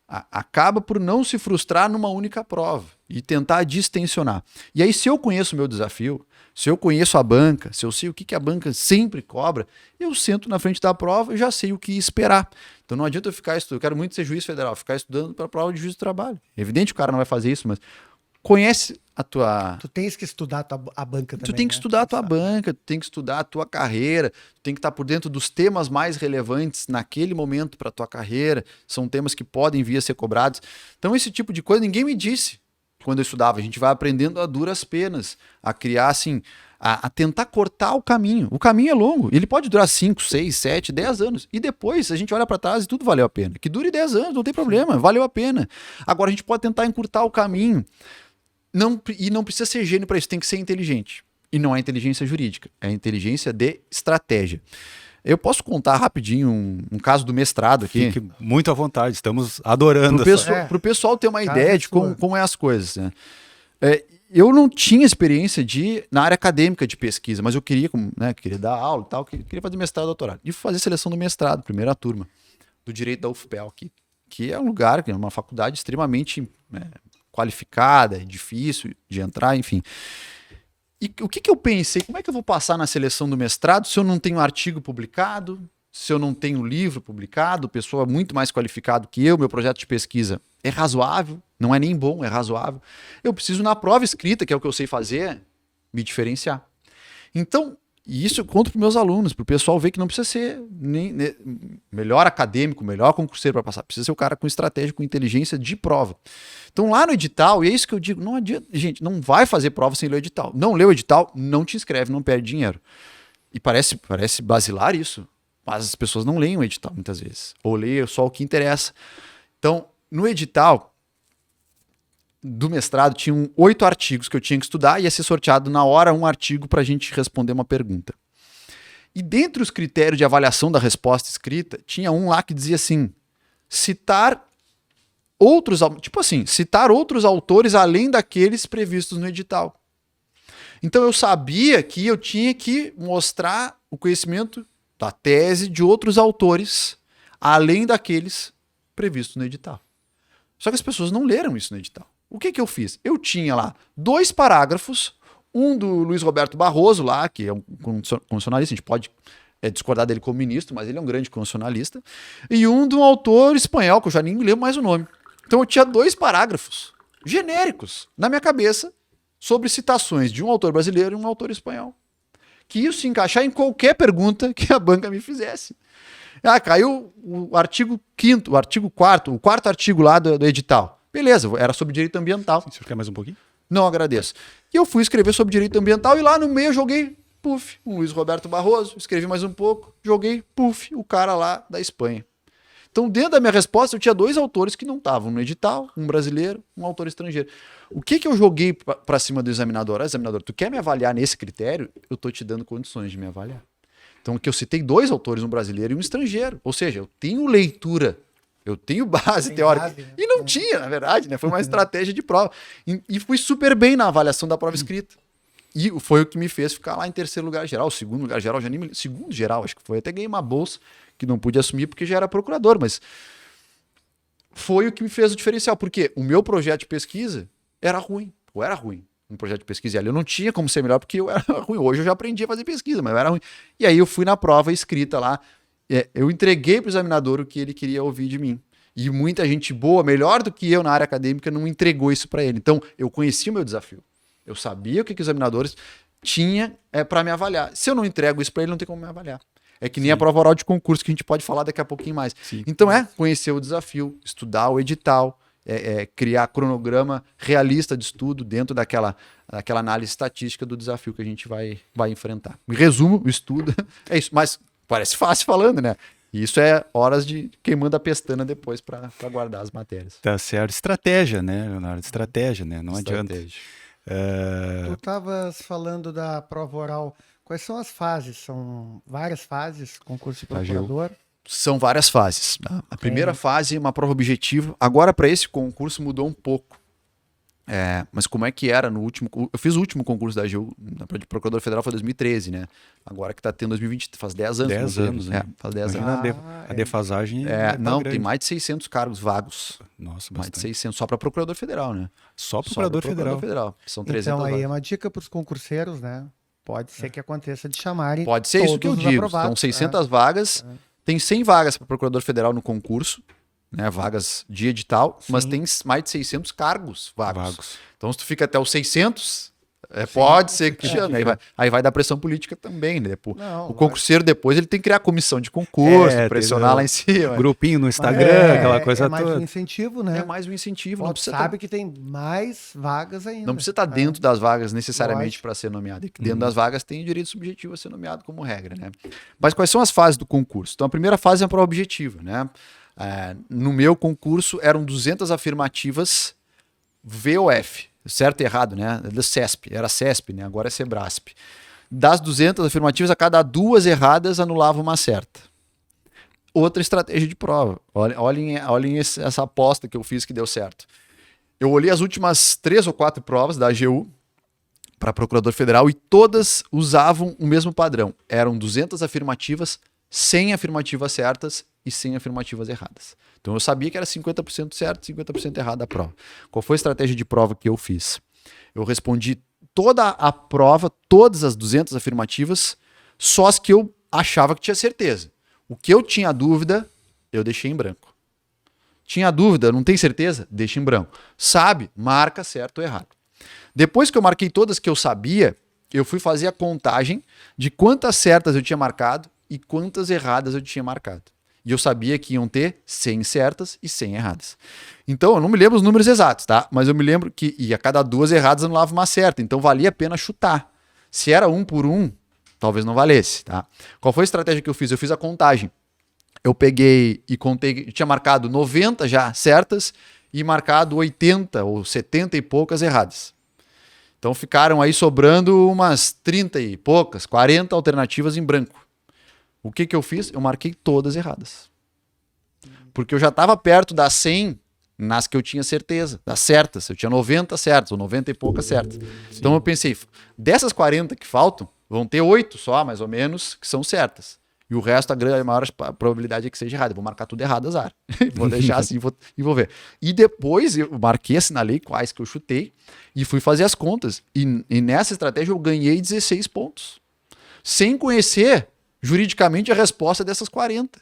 [SPEAKER 2] acaba por não se frustrar numa única prova e tentar distensionar. E aí, se eu conheço o meu desafio, se eu conheço a banca, se eu sei o que a banca sempre cobra, eu sento na frente da prova e já sei o que esperar. Então não adianta eu ficar estudando, eu quero muito ser juiz federal, ficar estudando para a prova de juiz do trabalho. É evidente que o cara não vai fazer isso, mas conhece a tua...
[SPEAKER 3] Tu tens que estudar a banca também,
[SPEAKER 2] Tu tem que estudar a tua banca, tu tem que estudar a tua carreira, tu tem que estar por dentro dos temas mais relevantes naquele momento para a tua carreira, são temas que podem vir a ser cobrados. Então esse tipo de coisa ninguém me disse quando eu estudava. A gente vai aprendendo a duras penas, a criar assim, a tentar cortar o caminho. O caminho é longo, ele pode durar 5, 6, 7, 10 anos. E depois a gente olha para trás e tudo valeu a pena. Que dure 10 anos, não tem problema, valeu a pena. Agora a gente pode tentar encurtar o caminho. E não precisa ser gênio para isso, tem que ser inteligente. E não é inteligência jurídica, é inteligência de estratégia. Eu posso contar rapidinho um caso do mestrado aqui?
[SPEAKER 1] Fique muito à vontade, estamos adorando
[SPEAKER 2] Para o pessoal ter uma ideia de como é as coisas. Né? Eu não tinha experiência na área acadêmica de pesquisa, mas eu queria, queria dar aula e tal, queria fazer mestrado e doutorado. E fazer seleção do mestrado, primeira turma, do direito da UFPEL aqui, que é um lugar, que é uma faculdade extremamente qualificada, difícil de entrar, enfim. E o que eu pensei? Como é que eu vou passar na seleção do mestrado se eu não tenho artigo publicado, se eu não tenho livro publicado, pessoa muito mais qualificada que eu, meu projeto de pesquisa é razoável, não é nem bom, é razoável. Eu preciso, na prova escrita, que é o que eu sei fazer, me diferenciar. Então, e isso eu conto para meus alunos, para o pessoal ver que não precisa ser nem melhor acadêmico, melhor concurseiro para passar. Precisa ser o cara com estratégia, com inteligência de prova. Então lá no edital, e é isso que eu digo, não adianta, gente, não vai fazer prova sem ler o edital. Não lê o edital, não te inscreve, não perde dinheiro. E parece basilar isso, mas as pessoas não leem o edital muitas vezes. Ou leem só o que interessa. Então, no edital do mestrado, tinham 8 artigos que eu tinha que estudar e ia ser sorteado na hora um artigo para a gente responder uma pergunta. E dentre os critérios de avaliação da resposta escrita, tinha um lá que dizia assim, citar outros autores além daqueles previstos no edital. Então eu sabia que eu tinha que mostrar o conhecimento da tese de outros autores além daqueles previstos no edital. Só que as pessoas não leram isso no edital. O que eu fiz? Eu tinha lá 2 parágrafos, um do Luiz Roberto Barroso lá, que é um constitucionalista, a gente pode discordar dele como ministro, mas ele é um grande constitucionalista, e um de um autor espanhol, que eu já nem lembro mais o nome. Então eu tinha 2 parágrafos genéricos na minha cabeça sobre citações de um autor brasileiro e um autor espanhol. Que isso se encaixar em qualquer pergunta que a banca me fizesse. Caiu o artigo 5º, o artigo 4º, o 4º artigo lá do edital. Beleza, era sobre direito ambiental.
[SPEAKER 1] O senhor quer mais um pouquinho?
[SPEAKER 2] Não, agradeço. E eu fui escrever sobre direito ambiental e lá no meio eu joguei, um Luiz Roberto Barroso, escrevi mais um pouco, joguei, o cara lá da Espanha. Então, dentro da minha resposta, eu tinha 2 autores que não estavam no edital, um brasileiro, um autor estrangeiro. O que eu joguei para cima do examinador? Examinador, tu quer me avaliar nesse critério? Eu estou te dando condições de me avaliar. Então, que eu citei 2 autores, um brasileiro e um estrangeiro. Ou seja, eu tenho leitura, eu tenho base teórica. Base, né? E não tinha, na verdade, né? Foi uma estratégia de prova. E fui super bem na avaliação da prova escrita. E foi o que me fez ficar lá em 3º lugar geral. 2º lugar geral, já nem me lembro. 2º geral, acho que foi. Até ganhei uma bolsa que não pude assumir porque já era procurador. Mas foi o que me fez o diferencial. Porque o meu projeto de pesquisa era ruim. Ou era ruim. Um projeto de pesquisa. E ali eu não tinha como ser melhor porque eu era ruim. Hoje eu já aprendi a fazer pesquisa, mas eu era ruim. E aí eu fui na prova escrita lá. Eu entreguei para o examinador o que ele queria ouvir de mim. E muita gente boa, melhor do que eu na área acadêmica, não entregou isso para ele. Então, eu conhecia o meu desafio. Eu sabia o que os examinadores tinham para me avaliar. Se eu não entrego isso para ele, não tem como me avaliar. É que nem a prova oral de concurso, que a gente pode falar daqui a pouquinho mais. Sim. Então, conhecer o desafio, estudar o edital, criar cronograma realista de estudo dentro daquela análise estatística do desafio que a gente vai enfrentar. Em resumo, o estudo é isso. Mas parece fácil falando, né? E isso é horas de queimando a pestana depois para guardar as matérias.
[SPEAKER 1] Tá certo. Estratégia, né, Leonardo? Estratégia, né? Não adianta.
[SPEAKER 3] Tu estavas falando da prova oral. Quais são as fases? São várias fases, concurso de procurador?
[SPEAKER 2] São várias fases. A primeira fase é uma prova objetiva. Agora, para esse concurso, mudou um pouco. Mas como é que era no último... Eu fiz o último concurso da AGU, de Procurador Federal, foi 2013, né? Agora que está tendo 2020, faz 10 anos.
[SPEAKER 1] 10 anos, né?
[SPEAKER 2] Faz 10
[SPEAKER 1] anos.
[SPEAKER 2] A
[SPEAKER 1] defasagem
[SPEAKER 2] não, tem mais de 600 cargos vagos.
[SPEAKER 1] Nossa,
[SPEAKER 2] mais de 600, só para Procurador Federal, né?
[SPEAKER 1] Só Procurador Federal.
[SPEAKER 2] São 300
[SPEAKER 3] Então aí
[SPEAKER 2] vagas.
[SPEAKER 3] é uma dica para os concurseiros, né? Pode ser que aconteça de chamarem.
[SPEAKER 2] Pode ser isso que eu digo. São 600 vagas, tem 100 vagas para Procurador Federal no concurso, né, vagas de edital, mas
[SPEAKER 3] Sim.
[SPEAKER 2] tem mais de 600 cargos vagos.
[SPEAKER 1] Vagos.
[SPEAKER 2] Então, se tu fica até os 600, pode ser que
[SPEAKER 3] é.
[SPEAKER 2] chame. Aí vai dar pressão política também, né? Pô,
[SPEAKER 3] Não,
[SPEAKER 2] o concurseiro depois ele tem que criar comissão de concurso,
[SPEAKER 1] É,
[SPEAKER 2] pressionar
[SPEAKER 1] tem
[SPEAKER 2] lá em cima.
[SPEAKER 1] Grupinho no
[SPEAKER 3] mas
[SPEAKER 1] Instagram, aquela coisa
[SPEAKER 3] é mais
[SPEAKER 1] toda.
[SPEAKER 3] um incentivo, né?
[SPEAKER 2] É mais um incentivo.
[SPEAKER 3] Pô,
[SPEAKER 2] Não
[SPEAKER 3] tu
[SPEAKER 2] precisa
[SPEAKER 3] sabe que tem mais vagas ainda.
[SPEAKER 2] não precisa estar dentro das vagas necessariamente
[SPEAKER 3] Lógico.
[SPEAKER 2] para ser nomeado. E que dentro das vagas tem o direito subjetivo a ser nomeado como regra, né? Mas quais são as fases do concurso? Então, a primeira fase é a prova objetiva, né? No meu concurso eram 200 afirmativas VOF, certo e errado, né? Da CESP, era CESP, né? Agora é Sebrasp. Das 200 afirmativas, a cada 2 erradas anulava uma certa. Outra estratégia de prova. Olhem essa aposta que eu fiz que deu certo. Eu olhei as últimas 3 ou 4 provas da AGU para procurador federal e todas usavam o mesmo padrão. Eram 200 afirmativas, 100 afirmativas certas e 100 afirmativas erradas. Então eu sabia que era 50% certo e 50% errada a prova. Qual foi a estratégia de prova que eu fiz? Eu respondi toda a prova, todas as 200 afirmativas, só as que eu achava que tinha certeza. O que eu tinha dúvida, eu deixei em branco. Tinha dúvida, não tem certeza? Deixa em branco. Sabe? Marca certo ou errado. Depois que eu marquei todas que eu sabia, eu fui fazer a contagem de quantas certas eu tinha marcado e quantas erradas eu tinha marcado. E eu sabia que iam ter 100 certas e 100 erradas. Então, eu não me lembro os números exatos, tá? Mas eu me lembro que a cada 2 erradas anulava uma certa. Então, valia a pena chutar. Se era 1 por 1, talvez não valesse, tá? Qual foi a estratégia que eu fiz? Eu fiz a contagem. Eu peguei e contei, eu tinha marcado 90 já certas e marcado 80 ou 70 e poucas erradas. Então ficaram aí sobrando umas 30 e poucas, 40 alternativas em branco. O que eu fiz? Eu marquei todas erradas. Porque eu já estava perto das 100 nas que eu tinha certeza, das certas. Eu tinha 90 certas ou 90 e poucas certas. Sim. Então eu pensei, dessas 40 que faltam, vão ter 8 só, mais ou menos, que são certas. E o resto, a maior probabilidade é que seja errado. Eu vou marcar tudo errado, azar. Vou deixar assim e vou ver. E depois eu marquei, assinalei quais que eu chutei e fui fazer as contas. E nessa estratégia eu ganhei 16 pontos. Sem conhecer juridicamente a resposta dessas 40.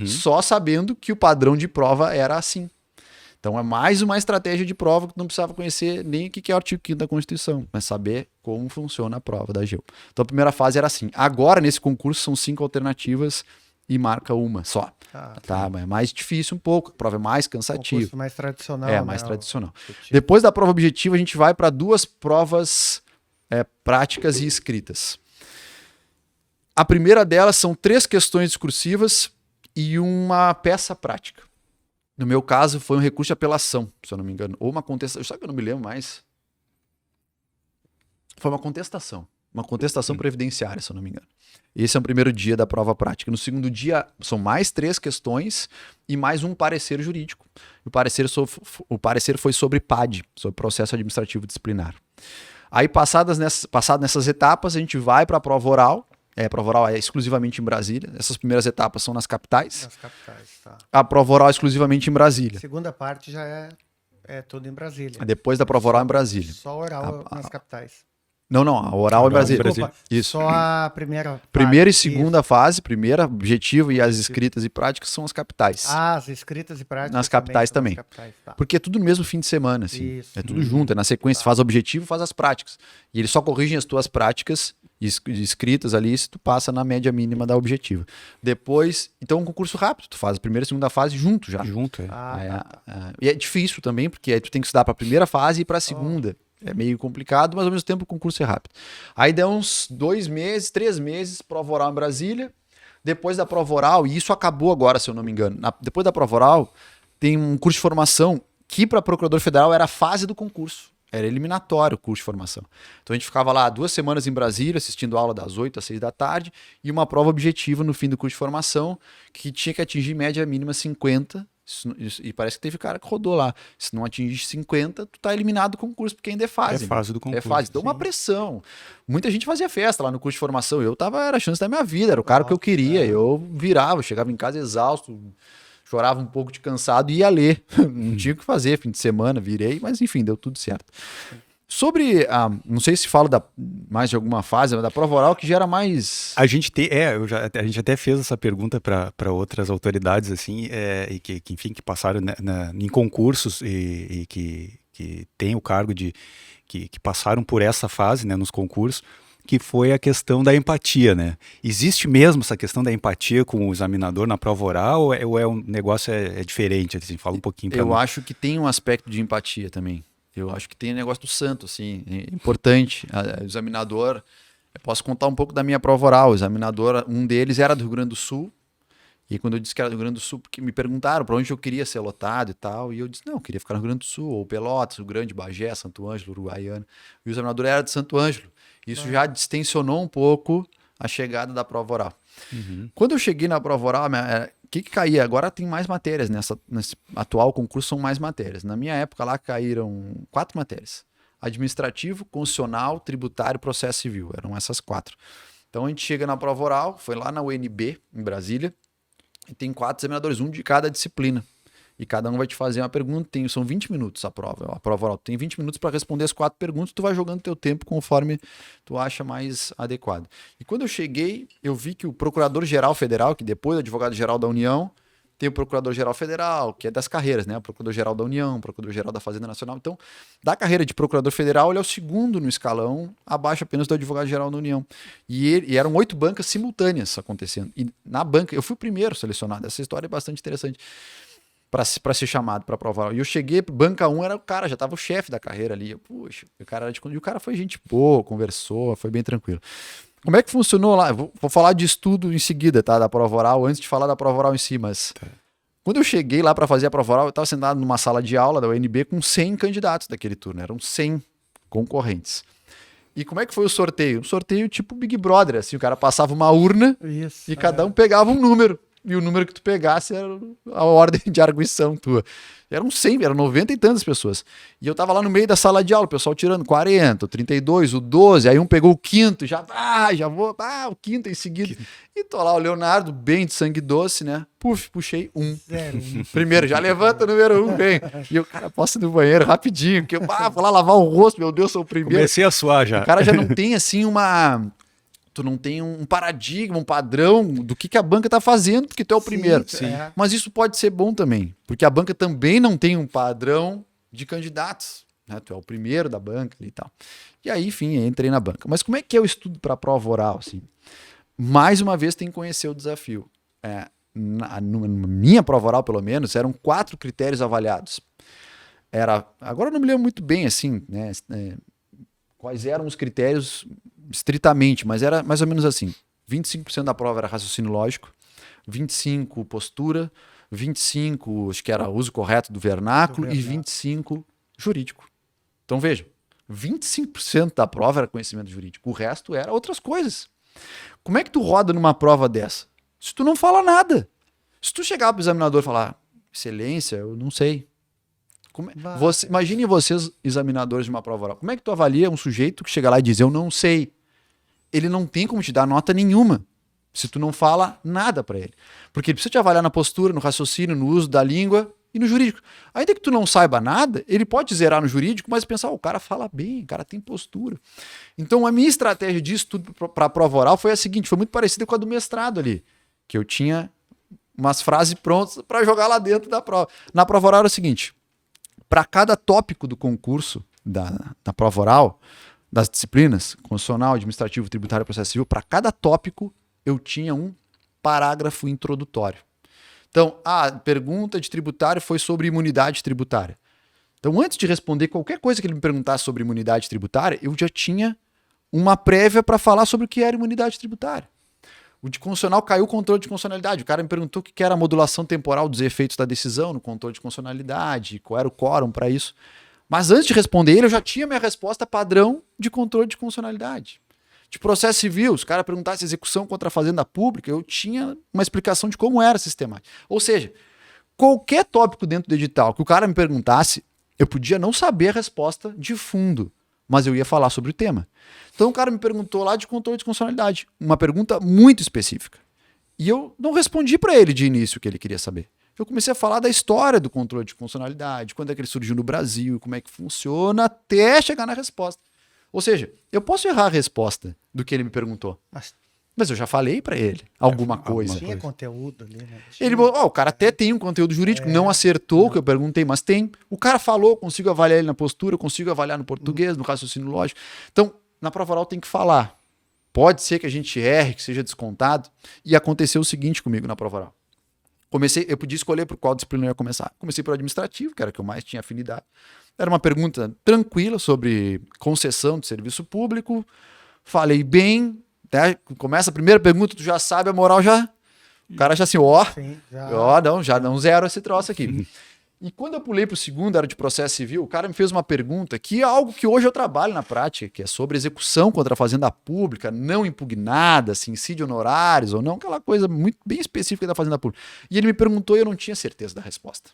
[SPEAKER 2] Só sabendo que o padrão de prova era assim. Então é mais uma estratégia de prova que não precisava conhecer nem o que é o artigo 5º da Constituição, mas saber como funciona a prova da AGU. Então a primeira fase era assim. Agora, nesse concurso, são 5 alternativas e marca uma só. Tá? É mais difícil um pouco, a prova é mais cansativa.
[SPEAKER 3] Concurso mais tradicional.
[SPEAKER 2] É, mais tradicional. Depois da prova objetiva, a gente vai para 2 provas práticas e escritas. A primeira delas são 3 questões discursivas e uma peça prática. No meu caso, foi um recurso de apelação, se eu não me engano. Ou uma contestação. Sabe que eu não me lembro mais? Foi uma contestação. Uma contestação previdenciária, se eu não me engano. Esse é o primeiro dia da prova prática. No segundo dia, são mais 3 questões e mais um parecer jurídico. O parecer foi sobre PAD, sobre processo administrativo disciplinar. Aí, passado nessas etapas, a gente vai para a prova oral. A prova oral é exclusivamente em Brasília. Essas primeiras etapas são nas capitais.
[SPEAKER 3] Nas capitais, tá.
[SPEAKER 2] A prova oral é exclusivamente em Brasília.
[SPEAKER 3] A segunda parte já é tudo em Brasília.
[SPEAKER 2] Depois da prova oral em Brasília.
[SPEAKER 3] Só oral nas capitais.
[SPEAKER 2] Não, a oral em Brasília.
[SPEAKER 3] Desculpa,
[SPEAKER 2] Isso.
[SPEAKER 3] só a primeira.
[SPEAKER 2] Primeira e segunda fase, primeira objetivo e as escritas e práticas são as capitais.
[SPEAKER 3] As escritas e práticas.
[SPEAKER 2] Nas capitais também.
[SPEAKER 3] Nas capitais, tá.
[SPEAKER 2] Porque é tudo no mesmo fim de semana, assim.
[SPEAKER 3] Isso.
[SPEAKER 2] É tudo junto, é na sequência, faz objetivo, faz as práticas. E eles só corrigem as tuas práticas escritas ali se tu passa na média mínima da objetiva. Depois, então é um concurso rápido, tu faz a primeira e segunda fase junto já.
[SPEAKER 1] Junto,
[SPEAKER 2] E é difícil também, porque aí tu tem que estudar para a primeira fase e para a segunda. É meio complicado, mas ao mesmo tempo o concurso é rápido. Aí dá uns 2 meses, 3 meses, prova oral em Brasília. Depois da prova oral, e isso acabou agora, se eu não me engano. Depois da prova oral, tem um curso de formação que para procurador federal era a fase do concurso. Era eliminatório o curso de formação. Então a gente ficava lá 2 semanas em Brasília, assistindo aula das 8 às 6 da tarde, e uma prova objetiva no fim do curso de formação, que tinha que atingir média mínima 50. E parece que teve cara que rodou lá. Se não atingir 50, tu tá eliminado do concurso, porque ainda é fase.
[SPEAKER 1] É fase do concurso.
[SPEAKER 2] É fase. Então, uma pressão. Muita gente fazia festa lá no curso de formação. Era a chance da minha vida, era o cara que eu queria. Eu virava, chegava em casa exausto, chorava um pouco de cansado e ia ler. Não tinha o que fazer, fim de semana, virei, mas enfim, deu tudo certo. Sobre, não sei se falo mais de alguma fase, mas da prova oral que gera mais...
[SPEAKER 1] A gente a gente até fez essa pergunta para outras autoridades, assim, e enfim, que passaram em concursos e que têm o cargo que passaram por essa fase, né, nos concursos, que foi a questão da empatia, né? Existe mesmo essa questão da empatia com o examinador na prova oral ou um negócio diferente, assim? Fala um pouquinho para mim.
[SPEAKER 2] Eu acho que tem um aspecto de empatia também. Eu acho que tem o negócio do santo, assim, é importante. O examinador, eu posso contar um pouco da minha prova oral. O examinador, um deles era do Rio Grande do Sul. E quando eu disse que era do Rio Grande do Sul, porque me perguntaram para onde eu queria ser lotado e tal. E eu disse, não, eu queria ficar no Rio Grande do Sul, ou Pelotas, Rio Grande, Bagé, Santo Ângelo, Uruguaiana. E o examinador era de Santo Ângelo. Isso já distensionou um pouco a chegada da prova oral.
[SPEAKER 1] Uhum.
[SPEAKER 2] Quando eu cheguei na prova oral, o que caía? Agora tem mais matérias, nesse atual concurso são mais matérias. Na minha época lá caíram 4 matérias. Administrativo, constitucional, tributário e processo civil. Eram essas 4. Então a gente chega na prova oral, foi lá na UNB, em Brasília, e tem 4 examinadores, um de cada disciplina. E cada um vai te fazer uma pergunta, são 20 minutos a prova oral. Tem 20 minutos para responder as 4 perguntas, tu vai jogando teu tempo conforme tu acha mais adequado. E quando eu cheguei, eu vi que o Procurador-Geral Federal, que depois é Advogado-Geral da União, tem o Procurador-Geral Federal, que é das carreiras, né? O Procurador-Geral da União, o Procurador-Geral da Fazenda Nacional. Então, da carreira de Procurador Federal, ele é o segundo no escalão, abaixo apenas do Advogado-Geral da União. E eram 8 bancas simultâneas acontecendo. E na banca, eu fui o primeiro selecionado. Essa história é bastante interessante para ser chamado para provar. E eu cheguei, banca 1 era o cara, já estava o chefe da carreira ali. Puxa, o cara era e o cara foi gente boa, conversou, foi bem tranquilo. Como é que funcionou lá? Vou falar de estudo em seguida, tá? Da prova oral, antes de falar da prova oral em si, mas... Quando eu cheguei lá para fazer a prova oral, eu estava sentado numa sala de aula da UNB com 100 candidatos daquele turno. Eram 100 concorrentes. E como é que foi o sorteio? Um sorteio tipo Big Brother, assim, o cara passava uma urna e cada um pegava um número. E o número que tu pegasse era a ordem de arguição tua. Eram 100, eram 90 e tantas pessoas. E eu tava lá no meio da sala de aula, o pessoal tirando 40, o 32, o 12, aí um pegou o quinto, o quinto em seguida. E tô lá, o Leonardo, bem de sangue doce, né? Puxei 1. Primeiro, já levanta o número 1, vem. E eu, cara, posso ir no banheiro rapidinho, porque eu vou lá lavar o rosto, meu Deus, sou o primeiro.
[SPEAKER 1] Comecei a suar já.
[SPEAKER 2] O cara já não tem, assim, tu não tem um paradigma, um padrão do que a banca tá fazendo, porque tu é o primeiro.
[SPEAKER 3] Sim.
[SPEAKER 2] Mas isso pode ser bom também, porque a banca também não tem um padrão de candidatos, né? Tu é o primeiro da banca e tal. E aí, enfim, entrei na banca. Mas como é que é o estudo para prova oral, assim? Mais uma vez tem que conhecer o desafio. Na minha prova oral, pelo menos, eram 4 critérios avaliados. Agora eu não me lembro muito bem, assim, né? Quais eram os critérios estritamente, mas era mais ou menos assim. 25% da prova era raciocínio lógico, 25% postura, 25% acho que era uso correto do vernáculo e 25% jurídico. Então vejam, 25% da prova era conhecimento jurídico, o resto era outras coisas. Como é que tu roda numa prova dessa? Se tu não fala nada. Se tu chegar pro examinador e falar, excelência, eu não sei. Imaginem vocês, examinadores de uma prova oral. Como é que tu avalia um sujeito que chega lá e diz, eu não sei? Ele não tem como te dar nota nenhuma se tu não fala nada para ele. Porque ele precisa te avaliar na postura, no raciocínio, no uso da língua e no jurídico. Ainda que tu não saiba nada, ele pode zerar no jurídico, mas pensar, o cara fala bem, o cara tem postura. Então a minha estratégia de estudo para a prova oral foi a seguinte, foi muito parecida com a do mestrado ali, que eu tinha umas frases prontas para jogar lá dentro da prova. Na prova oral era o seguinte, para cada tópico do concurso da prova oral, das disciplinas, constitucional, administrativo, tributário e processo civil, para cada tópico eu tinha um parágrafo introdutório. Então, a pergunta de tributário foi sobre imunidade tributária. Então, antes de responder qualquer coisa que ele me perguntasse sobre imunidade tributária, eu já tinha uma prévia para falar sobre o que era imunidade tributária. O de constitucional caiu o controle de constitucionalidade. O cara me perguntou o que era a modulação temporal dos efeitos da decisão no controle de constitucionalidade, qual era o quórum para isso. Mas antes de responder ele, eu já tinha minha resposta padrão de controle de constitucionalidade. De processo civil, se o cara perguntasse execução contra a fazenda pública, eu tinha uma explicação de como era sistemático. Ou seja, qualquer tópico dentro do edital que o cara me perguntasse, eu podia não saber a resposta de fundo, mas eu ia falar sobre o tema. Então o cara me perguntou lá de controle de constitucionalidade, uma pergunta muito específica. E eu não respondi para ele de início o que ele queria saber. eu comecei a falar da história do controle de constitucionalidade, quando é que ele surgiu no Brasil, como é que funciona, até chegar na resposta. Ou seja, eu posso errar a resposta do que ele me perguntou, mas eu já falei para ele alguma coisa.
[SPEAKER 3] Tinha conteúdo ali, né?
[SPEAKER 2] Ele falou, o cara até tem um conteúdo jurídico, não acertou o que eu perguntei, mas tem. O cara falou, consigo avaliar ele na postura, consigo avaliar no português, no raciocínio lógico. Então, na prova oral tem que falar. Pode ser que a gente erre, que seja descontado. E aconteceu o seguinte comigo na prova oral. Eu podia escolher por qual disciplina eu ia começar. Comecei pelo administrativo, que era o que eu mais tinha afinidade. Era uma pergunta tranquila sobre concessão de serviço público. Falei bem. Né? Começa a primeira pergunta, tu já sabe, a moral já... O cara já assim, já não zero esse troço aqui. E quando eu pulei para o segundo, era de processo civil, o cara me fez uma pergunta que é algo que hoje eu trabalho na prática, que é sobre execução contra a fazenda pública, não impugnada, se incide honorários ou não, aquela coisa muito bem específica da fazenda pública. E ele me perguntou e eu não tinha certeza da resposta.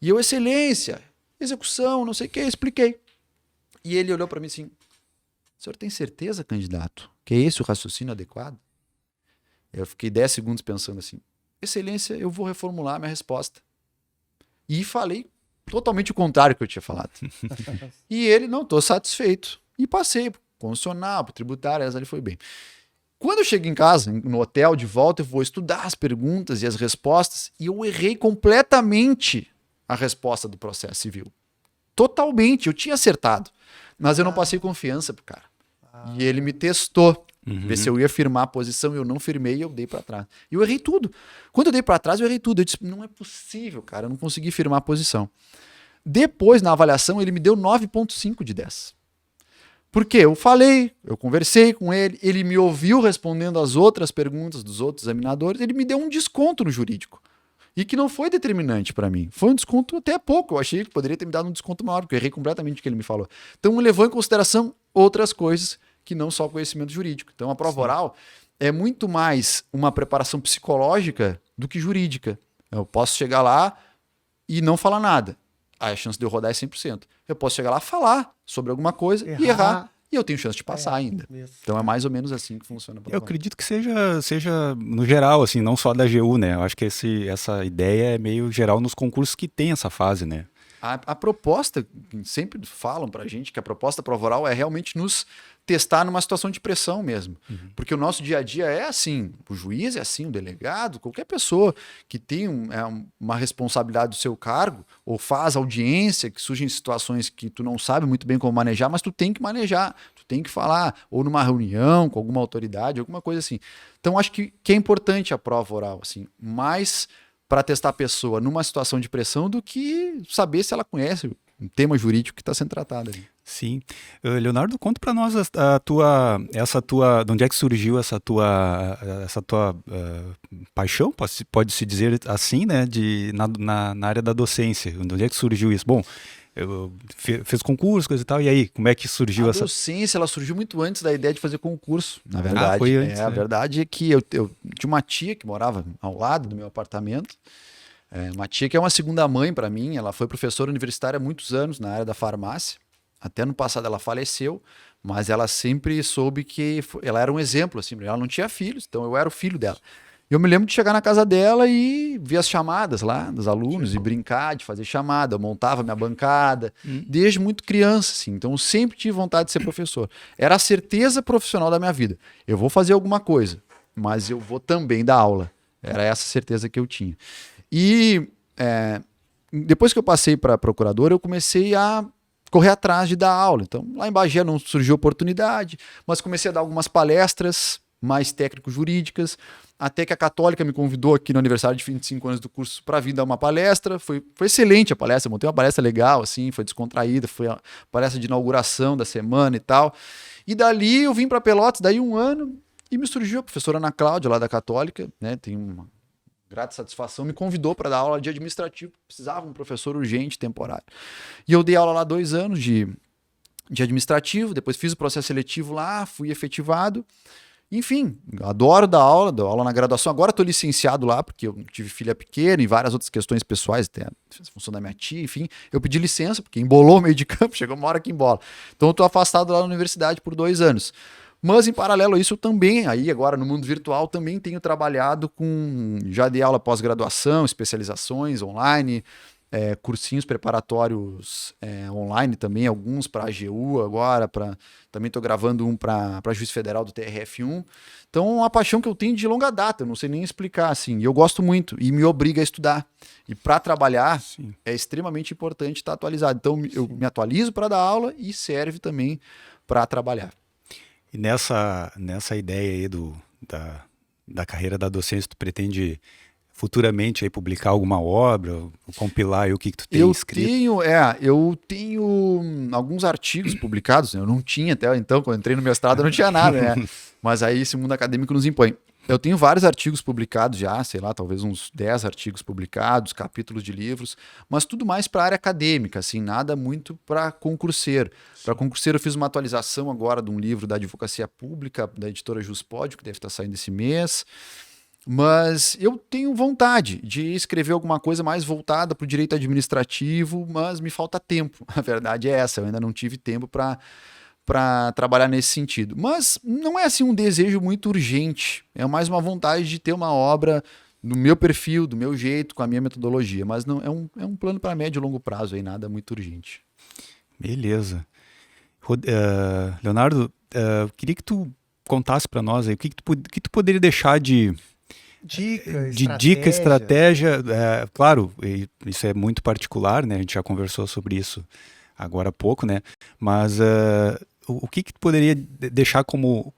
[SPEAKER 2] E eu, excelência, execução, não sei o que, expliquei. E ele olhou para mim assim, o senhor tem certeza, candidato, que é esse o raciocínio adequado? Eu fiquei 10 segundos pensando assim, excelência, eu vou reformular minha resposta. E falei totalmente o contrário que eu tinha falado. E ele, não, estou satisfeito. E passei para o constitucional, para o tributário, ali foi bem. Quando eu chego em casa, no hotel, de volta, eu vou estudar as perguntas e as respostas, e eu errei completamente a resposta do processo civil. Totalmente, eu tinha acertado. Mas eu não passei confiança pro cara. E ele me testou. Ver se eu ia firmar a posição, eu não firmei e eu dei para trás. E eu errei tudo. Quando eu dei para trás, eu errei tudo. Eu disse, não é possível, cara, eu não consegui firmar a posição. Depois, na avaliação, ele me deu 9,5 de 10. Por quê? Eu falei, eu conversei com ele, ele me ouviu respondendo as outras perguntas dos outros examinadores, ele me deu um desconto no jurídico. E que não foi determinante para mim. Foi um desconto até pouco. Eu achei que poderia ter me dado um desconto maior, porque eu errei completamente o que ele me falou. Então, levou em consideração outras coisas que não só conhecimento jurídico. Então, a prova oral é muito mais uma preparação psicológica do que jurídica. Eu posso chegar lá e não falar nada. Aí a chance de eu rodar é 100%. Eu posso chegar lá, falar sobre alguma coisa e errar. E eu tenho chance de passar ainda. Isso. Então é mais ou menos assim que funciona.
[SPEAKER 1] Eu acredito que seja no geral, assim, não só da AGU, né? Eu acho que essa ideia é meio geral nos concursos que tem essa fase, né?
[SPEAKER 2] A proposta, sempre falam pra gente que a proposta prova oral é realmente nos testar numa situação de pressão mesmo. Porque o nosso dia a dia é assim, o juiz é assim, o delegado, qualquer pessoa que tem uma responsabilidade do seu cargo ou faz audiência, que surgem situações que tu não sabe muito bem como manejar, mas tu tem que manejar, tu tem que falar, ou numa reunião com alguma autoridade, alguma coisa assim. Então acho que é importante a prova oral, assim, mais para testar a pessoa numa situação de pressão do que saber se ela conhece um tema jurídico que está sendo tratado ali.
[SPEAKER 1] Sim. Leonardo, conta para nós de onde é que surgiu essa tua paixão, pode-se dizer assim, né, na área da docência. De onde é que surgiu isso? Bom, fez concurso, coisa e tal, e aí, como é que surgiu essa...
[SPEAKER 2] A docência, ela surgiu muito antes da ideia de fazer concurso, na verdade.
[SPEAKER 1] Foi antes,
[SPEAKER 2] A verdade é que eu tinha uma tia que morava ao lado do meu apartamento, uma tia que é uma segunda mãe para mim, ela foi professora universitária há muitos anos na área da farmácia, até no passado ela faleceu, mas ela sempre soube que ela era um exemplo, assim, ela não tinha filhos, então eu era o filho dela. E eu me lembro de chegar na casa dela e ver as chamadas lá dos alunos e brincar de fazer chamada. Eu montava minha bancada, desde muito criança, assim. Então eu sempre tive vontade de ser professor. Era a certeza profissional da minha vida. Eu vou fazer alguma coisa, mas eu vou também dar aula. Era essa certeza que eu tinha. E depois que eu passei para procurador, eu comecei a correr atrás de dar aula. Então lá em Bagé não surgiu oportunidade, mas comecei a dar algumas palestras mais técnico-jurídicas, até que a Católica me convidou aqui no aniversário de 25 anos do curso para vir dar uma palestra. Foi excelente a palestra, montei uma palestra legal, assim, foi descontraída, foi a palestra de inauguração da semana e tal. E dali eu vim para Pelotas, daí um ano, e me surgiu a professora Ana Cláudia, lá da Católica, né, tem uma grata satisfação, me convidou para dar aula de administrativo, precisava de um professor urgente, temporário. E eu dei aula lá 2 anos de administrativo, depois fiz o processo seletivo lá, fui efetivado. Enfim, adoro dar aula na graduação. Agora estou licenciado lá, porque eu tive filha pequena e várias outras questões pessoais, até a função da minha tia, enfim. Eu pedi licença, porque embolou o meio de campo, chegou uma hora que embola. Então eu estou afastado lá na universidade por 2 anos. Mas, em paralelo a isso, eu também, aí agora no mundo virtual, também tenho trabalhado com, já dei aula pós-graduação, especializações online, cursinhos preparatórios online também, alguns para a AGU agora, também estou gravando um para Juiz Federal do TRF1. Então, é uma paixão que eu tenho de longa data, eu não sei nem explicar, assim, e eu gosto muito, e me obriga a estudar. E para trabalhar,
[SPEAKER 1] Sim.
[SPEAKER 2] é extremamente importante estar atualizado. Então, eu me atualizo para dar aula e serve também para trabalhar.
[SPEAKER 1] E nessa ideia aí da carreira da docência, tu pretende futuramente aí publicar alguma obra, compilar aí o que tu tem escrito?
[SPEAKER 2] Eu tenho alguns artigos publicados, eu não tinha até então, quando eu entrei no mestrado eu não tinha nada, né? Mas aí esse mundo acadêmico nos impõe. Eu tenho vários artigos publicados já, sei lá, talvez uns 10 artigos publicados, capítulos de livros, mas tudo mais para a área acadêmica, assim, nada muito para concurseiro. Para concurseiro eu fiz uma atualização agora de um livro da Advocacia Pública, da editora Juspódio, que deve estar saindo esse mês. Mas eu tenho vontade de escrever alguma coisa mais voltada para o direito administrativo, mas me falta tempo. A verdade é essa, eu ainda não tive tempo para trabalhar nesse sentido. Mas não é assim um desejo muito urgente, é mais uma vontade de ter uma obra do meu perfil, do meu jeito, com a minha metodologia, mas não é um plano para médio e longo prazo, aí, nada muito urgente.
[SPEAKER 1] Beleza. Leonardo, queria que tu contasse para nós aí o que tu poderia deixar de dica, estratégia. Claro, isso é muito particular, né? A gente já conversou sobre isso agora há pouco, né? Mas o que tu poderia deixar como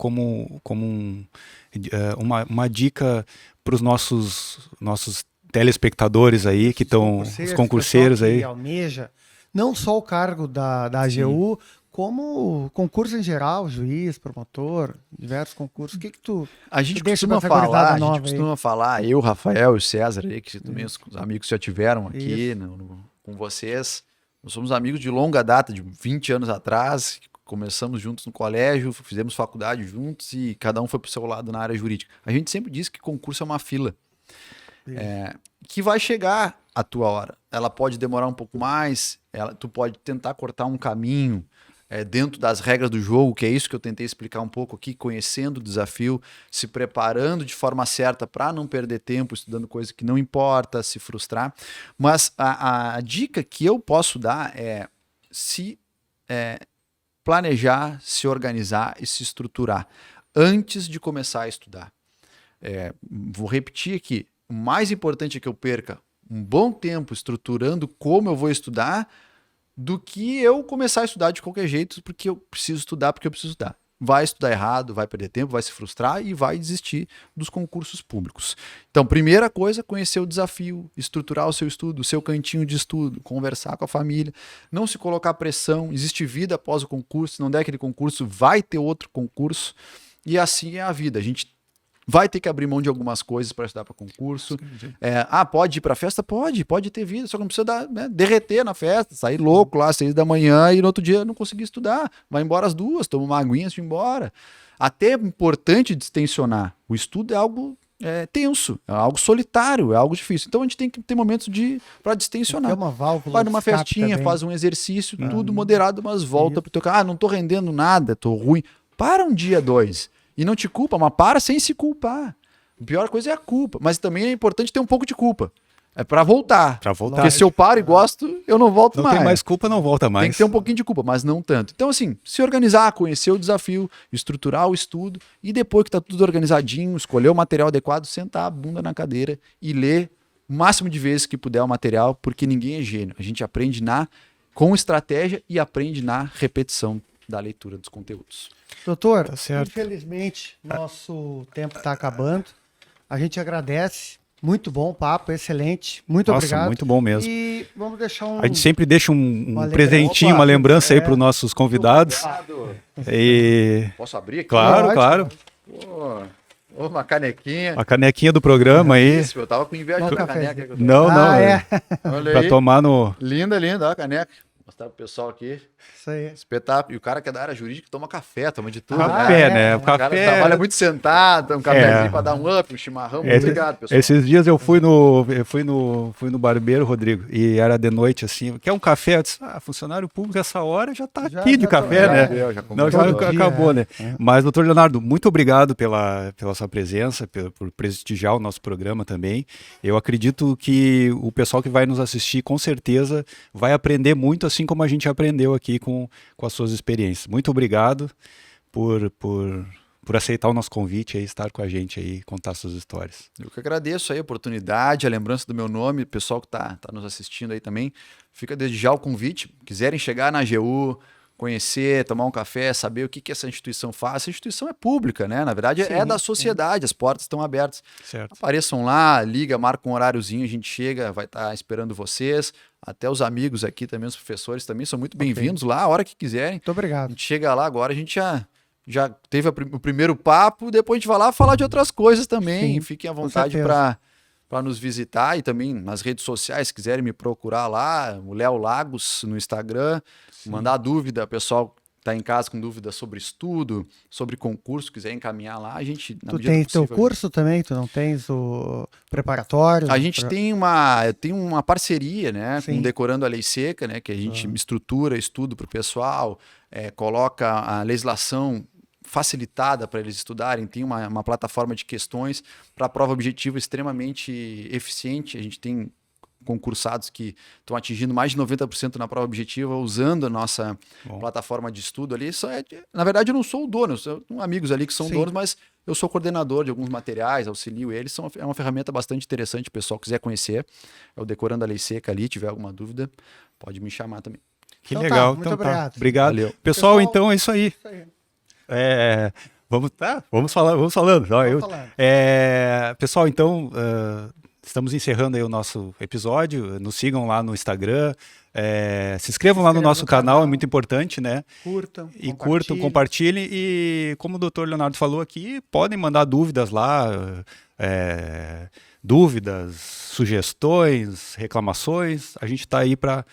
[SPEAKER 1] uma dica para os nossos telespectadores aí, que estão, os concurseiros aí?
[SPEAKER 3] Que almeja não só o cargo da AGU, como concurso em geral, juiz, promotor, diversos concursos. O que tu
[SPEAKER 2] A gente
[SPEAKER 3] deixa
[SPEAKER 2] costuma
[SPEAKER 3] pra essa gurizada nova aí?
[SPEAKER 2] falar, eu, Rafael e o César, aí, que também os amigos já tiveram aqui
[SPEAKER 3] Isso.
[SPEAKER 2] com vocês. Nós somos amigos de longa data, de 20 anos atrás. Começamos juntos no colégio, fizemos faculdade juntos e cada um foi para o seu lado na área jurídica. A gente sempre diz que concurso é uma fila. Que vai chegar a tua hora. Ela pode demorar um pouco mais, tu pode tentar cortar um caminho dentro das regras do jogo, que é isso que eu tentei explicar um pouco aqui, conhecendo o desafio, se preparando de forma certa para não perder tempo, estudando coisa que não importa, se frustrar. Mas a dica que eu posso dar é se planejar, se organizar e se estruturar antes de começar a estudar. Vou repetir aqui, o mais importante é que eu perca um bom tempo estruturando como eu vou estudar do que eu começar a estudar de qualquer jeito porque eu preciso estudar, porque eu preciso estudar. Vai estudar errado, vai perder tempo, vai se frustrar e vai desistir dos concursos públicos. Então, primeira coisa, conhecer o desafio, estruturar o seu estudo, o seu cantinho de estudo, conversar com a família, não se colocar pressão, existe vida após o concurso, se não der aquele concurso, vai ter outro concurso e assim é a vida. A gente vai ter que abrir mão de algumas coisas para estudar para concurso. Pode ir para festa? Pode ter vida, só que não precisa derreter na festa, sair louco lá às 6 da manhã e no outro dia não conseguir estudar. Vai embora às 2, toma uma aguinha antes de ir embora. Até é importante distensionar. O estudo é algo tenso, é algo solitário, é algo difícil. Então a gente tem que ter momentos para distensionar.
[SPEAKER 3] É uma válvula.
[SPEAKER 2] Vai numa festinha,
[SPEAKER 3] também.
[SPEAKER 2] faz um exercício, tudo moderado, mas volta pro teu carro. Não tô rendendo nada, tô ruim. Para um dia, 2. E não te culpa, mas para sem se culpar. A pior coisa é a culpa. Mas também é importante ter um pouco de culpa. É para voltar. Porque se eu paro e gosto, eu não volto mais.
[SPEAKER 1] Não tem mais culpa, não volta mais.
[SPEAKER 2] Tem que ter um pouquinho de culpa, mas não tanto. Então, assim, se organizar, conhecer o desafio, estruturar o estudo e depois que tá tudo organizadinho, escolher o material adequado, sentar a bunda na cadeira e ler o máximo de vezes que puder o material, porque ninguém é gênio. A gente aprende com estratégia e aprende na repetição da leitura dos conteúdos.
[SPEAKER 3] Doutor,
[SPEAKER 1] Tá certo.
[SPEAKER 3] infelizmente, nosso tempo está acabando. A gente agradece. Muito bom o papo, excelente. Muito obrigado.
[SPEAKER 1] Muito bom mesmo.
[SPEAKER 3] E vamos deixar
[SPEAKER 1] A gente sempre deixa um
[SPEAKER 3] Uma
[SPEAKER 1] presentinho, uma lembrança aí para os nossos convidados.
[SPEAKER 2] Posso abrir aqui?
[SPEAKER 1] Claro,
[SPEAKER 3] Pode.
[SPEAKER 1] claro.
[SPEAKER 2] Uma canequinha.
[SPEAKER 1] A canequinha do programa aí.
[SPEAKER 2] Isso, eu tava com inveja
[SPEAKER 3] Olha
[SPEAKER 2] da
[SPEAKER 3] o
[SPEAKER 2] caneca.
[SPEAKER 3] cafezinho.
[SPEAKER 2] Que eu tô.
[SPEAKER 1] Não,
[SPEAKER 2] Olha
[SPEAKER 1] para
[SPEAKER 2] aí.
[SPEAKER 1] tomar no...
[SPEAKER 2] Linda, ó, a caneca. Mostrar pro pessoal aqui.
[SPEAKER 3] Isso aí.
[SPEAKER 2] Espetáculo. E o cara que é da área jurídica toma café, toma de tudo.
[SPEAKER 1] Café,
[SPEAKER 2] né?
[SPEAKER 1] né? O
[SPEAKER 2] O cara
[SPEAKER 1] café.
[SPEAKER 2] trabalha muito sentado, toma um cafezinho
[SPEAKER 1] É.
[SPEAKER 2] pra dar um up, um chimarrão. Muito obrigado, pessoal.
[SPEAKER 1] Esses dias eu fui no barbeiro, Rodrigo, e era de noite assim. Quer um café? Eu disse, funcionário público essa hora já tá
[SPEAKER 3] Já-
[SPEAKER 1] aqui de
[SPEAKER 3] já
[SPEAKER 1] café,
[SPEAKER 3] tô-
[SPEAKER 1] né?
[SPEAKER 2] deu, já
[SPEAKER 1] Não, já
[SPEAKER 3] Todo dia,
[SPEAKER 1] acabou,
[SPEAKER 3] é.
[SPEAKER 1] né? Mas, doutor Leonardo, muito obrigado pela sua presença, por prestigiar o nosso programa também. Eu acredito que o pessoal que vai nos assistir, com certeza, vai aprender muito, assim como a gente aprendeu aqui com as suas experiências. Muito obrigado por aceitar o nosso convite e estar com a gente aí, contar suas histórias.
[SPEAKER 2] Eu que agradeço aí a oportunidade, a lembrança do meu nome, o pessoal que tá nos assistindo aí também. Fica desde já o convite. Quiserem chegar na AGU, conhecer, tomar um café, saber o que essa instituição faz. Essa instituição é pública, né? Na verdade, é da sociedade, as portas estão abertas.
[SPEAKER 1] Certo.
[SPEAKER 2] Apareçam lá, liga, marca um horáriozinho, a gente chega, vai estar esperando vocês. Até os amigos aqui também, os professores também são muito bem-vindos lá, a hora que quiserem.
[SPEAKER 3] Muito
[SPEAKER 2] A
[SPEAKER 3] obrigado.
[SPEAKER 2] gente chega lá agora, a gente já teve o primeiro papo, depois a gente vai lá falar de outras coisas também.
[SPEAKER 3] Sim,
[SPEAKER 2] Fiquem à
[SPEAKER 3] com
[SPEAKER 2] vontade
[SPEAKER 3] certeza.
[SPEAKER 2] para nos visitar e também nas redes sociais, se quiserem me procurar lá, o Léo Lagos no Instagram, mandar dúvida, pessoal tá em casa com dúvida sobre estudo, sobre concurso, quiser encaminhar lá, a gente, na
[SPEAKER 3] Tu
[SPEAKER 2] medida do
[SPEAKER 3] tens teu
[SPEAKER 2] possível,
[SPEAKER 3] curso também? Tu não tens o preparatório?
[SPEAKER 2] a gente tem uma parceria, né,
[SPEAKER 3] Sim.
[SPEAKER 2] com Decorando a Lei Seca, né, que a gente estrutura estudo para o pessoal, coloca a legislação facilitada para eles estudarem, tem uma plataforma de questões para prova objetiva extremamente eficiente. A gente tem concursados que estão atingindo mais de 90% na prova objetiva usando a nossa plataforma de estudo ali. Na verdade, eu não sou o dono, eu tenho amigos ali que são
[SPEAKER 3] Sim.
[SPEAKER 2] donos, mas eu sou coordenador de alguns materiais, auxilio eles. É uma ferramenta bastante interessante, o pessoal quiser conhecer. É o Decorando a Lei Seca ali, tiver alguma dúvida, pode me chamar também.
[SPEAKER 1] Que
[SPEAKER 3] Então tá,
[SPEAKER 1] legal.
[SPEAKER 3] muito
[SPEAKER 1] Então tá.
[SPEAKER 3] obrigado.
[SPEAKER 1] Obrigado.
[SPEAKER 2] Valeu.
[SPEAKER 1] Pessoal,
[SPEAKER 3] Pessoal,
[SPEAKER 1] então é isso aí.
[SPEAKER 3] Isso aí.
[SPEAKER 1] Vamos falando.
[SPEAKER 3] Vamos falando.
[SPEAKER 1] Pessoal, então, estamos encerrando aí o nosso episódio. Nos sigam lá no Instagram. Se inscrevam lá no
[SPEAKER 3] inscrevam
[SPEAKER 1] nosso
[SPEAKER 3] no
[SPEAKER 1] canal,
[SPEAKER 3] canal.
[SPEAKER 1] é muito importante, né?
[SPEAKER 3] Curtam,
[SPEAKER 1] E curtam, compartilhem. E como o doutor Leonardo falou aqui, podem mandar dúvidas lá, dúvidas, sugestões, reclamações. A gente está aí para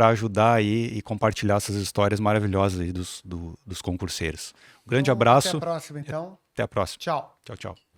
[SPEAKER 1] ajudar aí e compartilhar essas histórias maravilhosas aí dos concurseiros. Um grande abraço.
[SPEAKER 3] Até a próxima, então.
[SPEAKER 1] Até a próxima.
[SPEAKER 3] Tchau.
[SPEAKER 1] Tchau, tchau.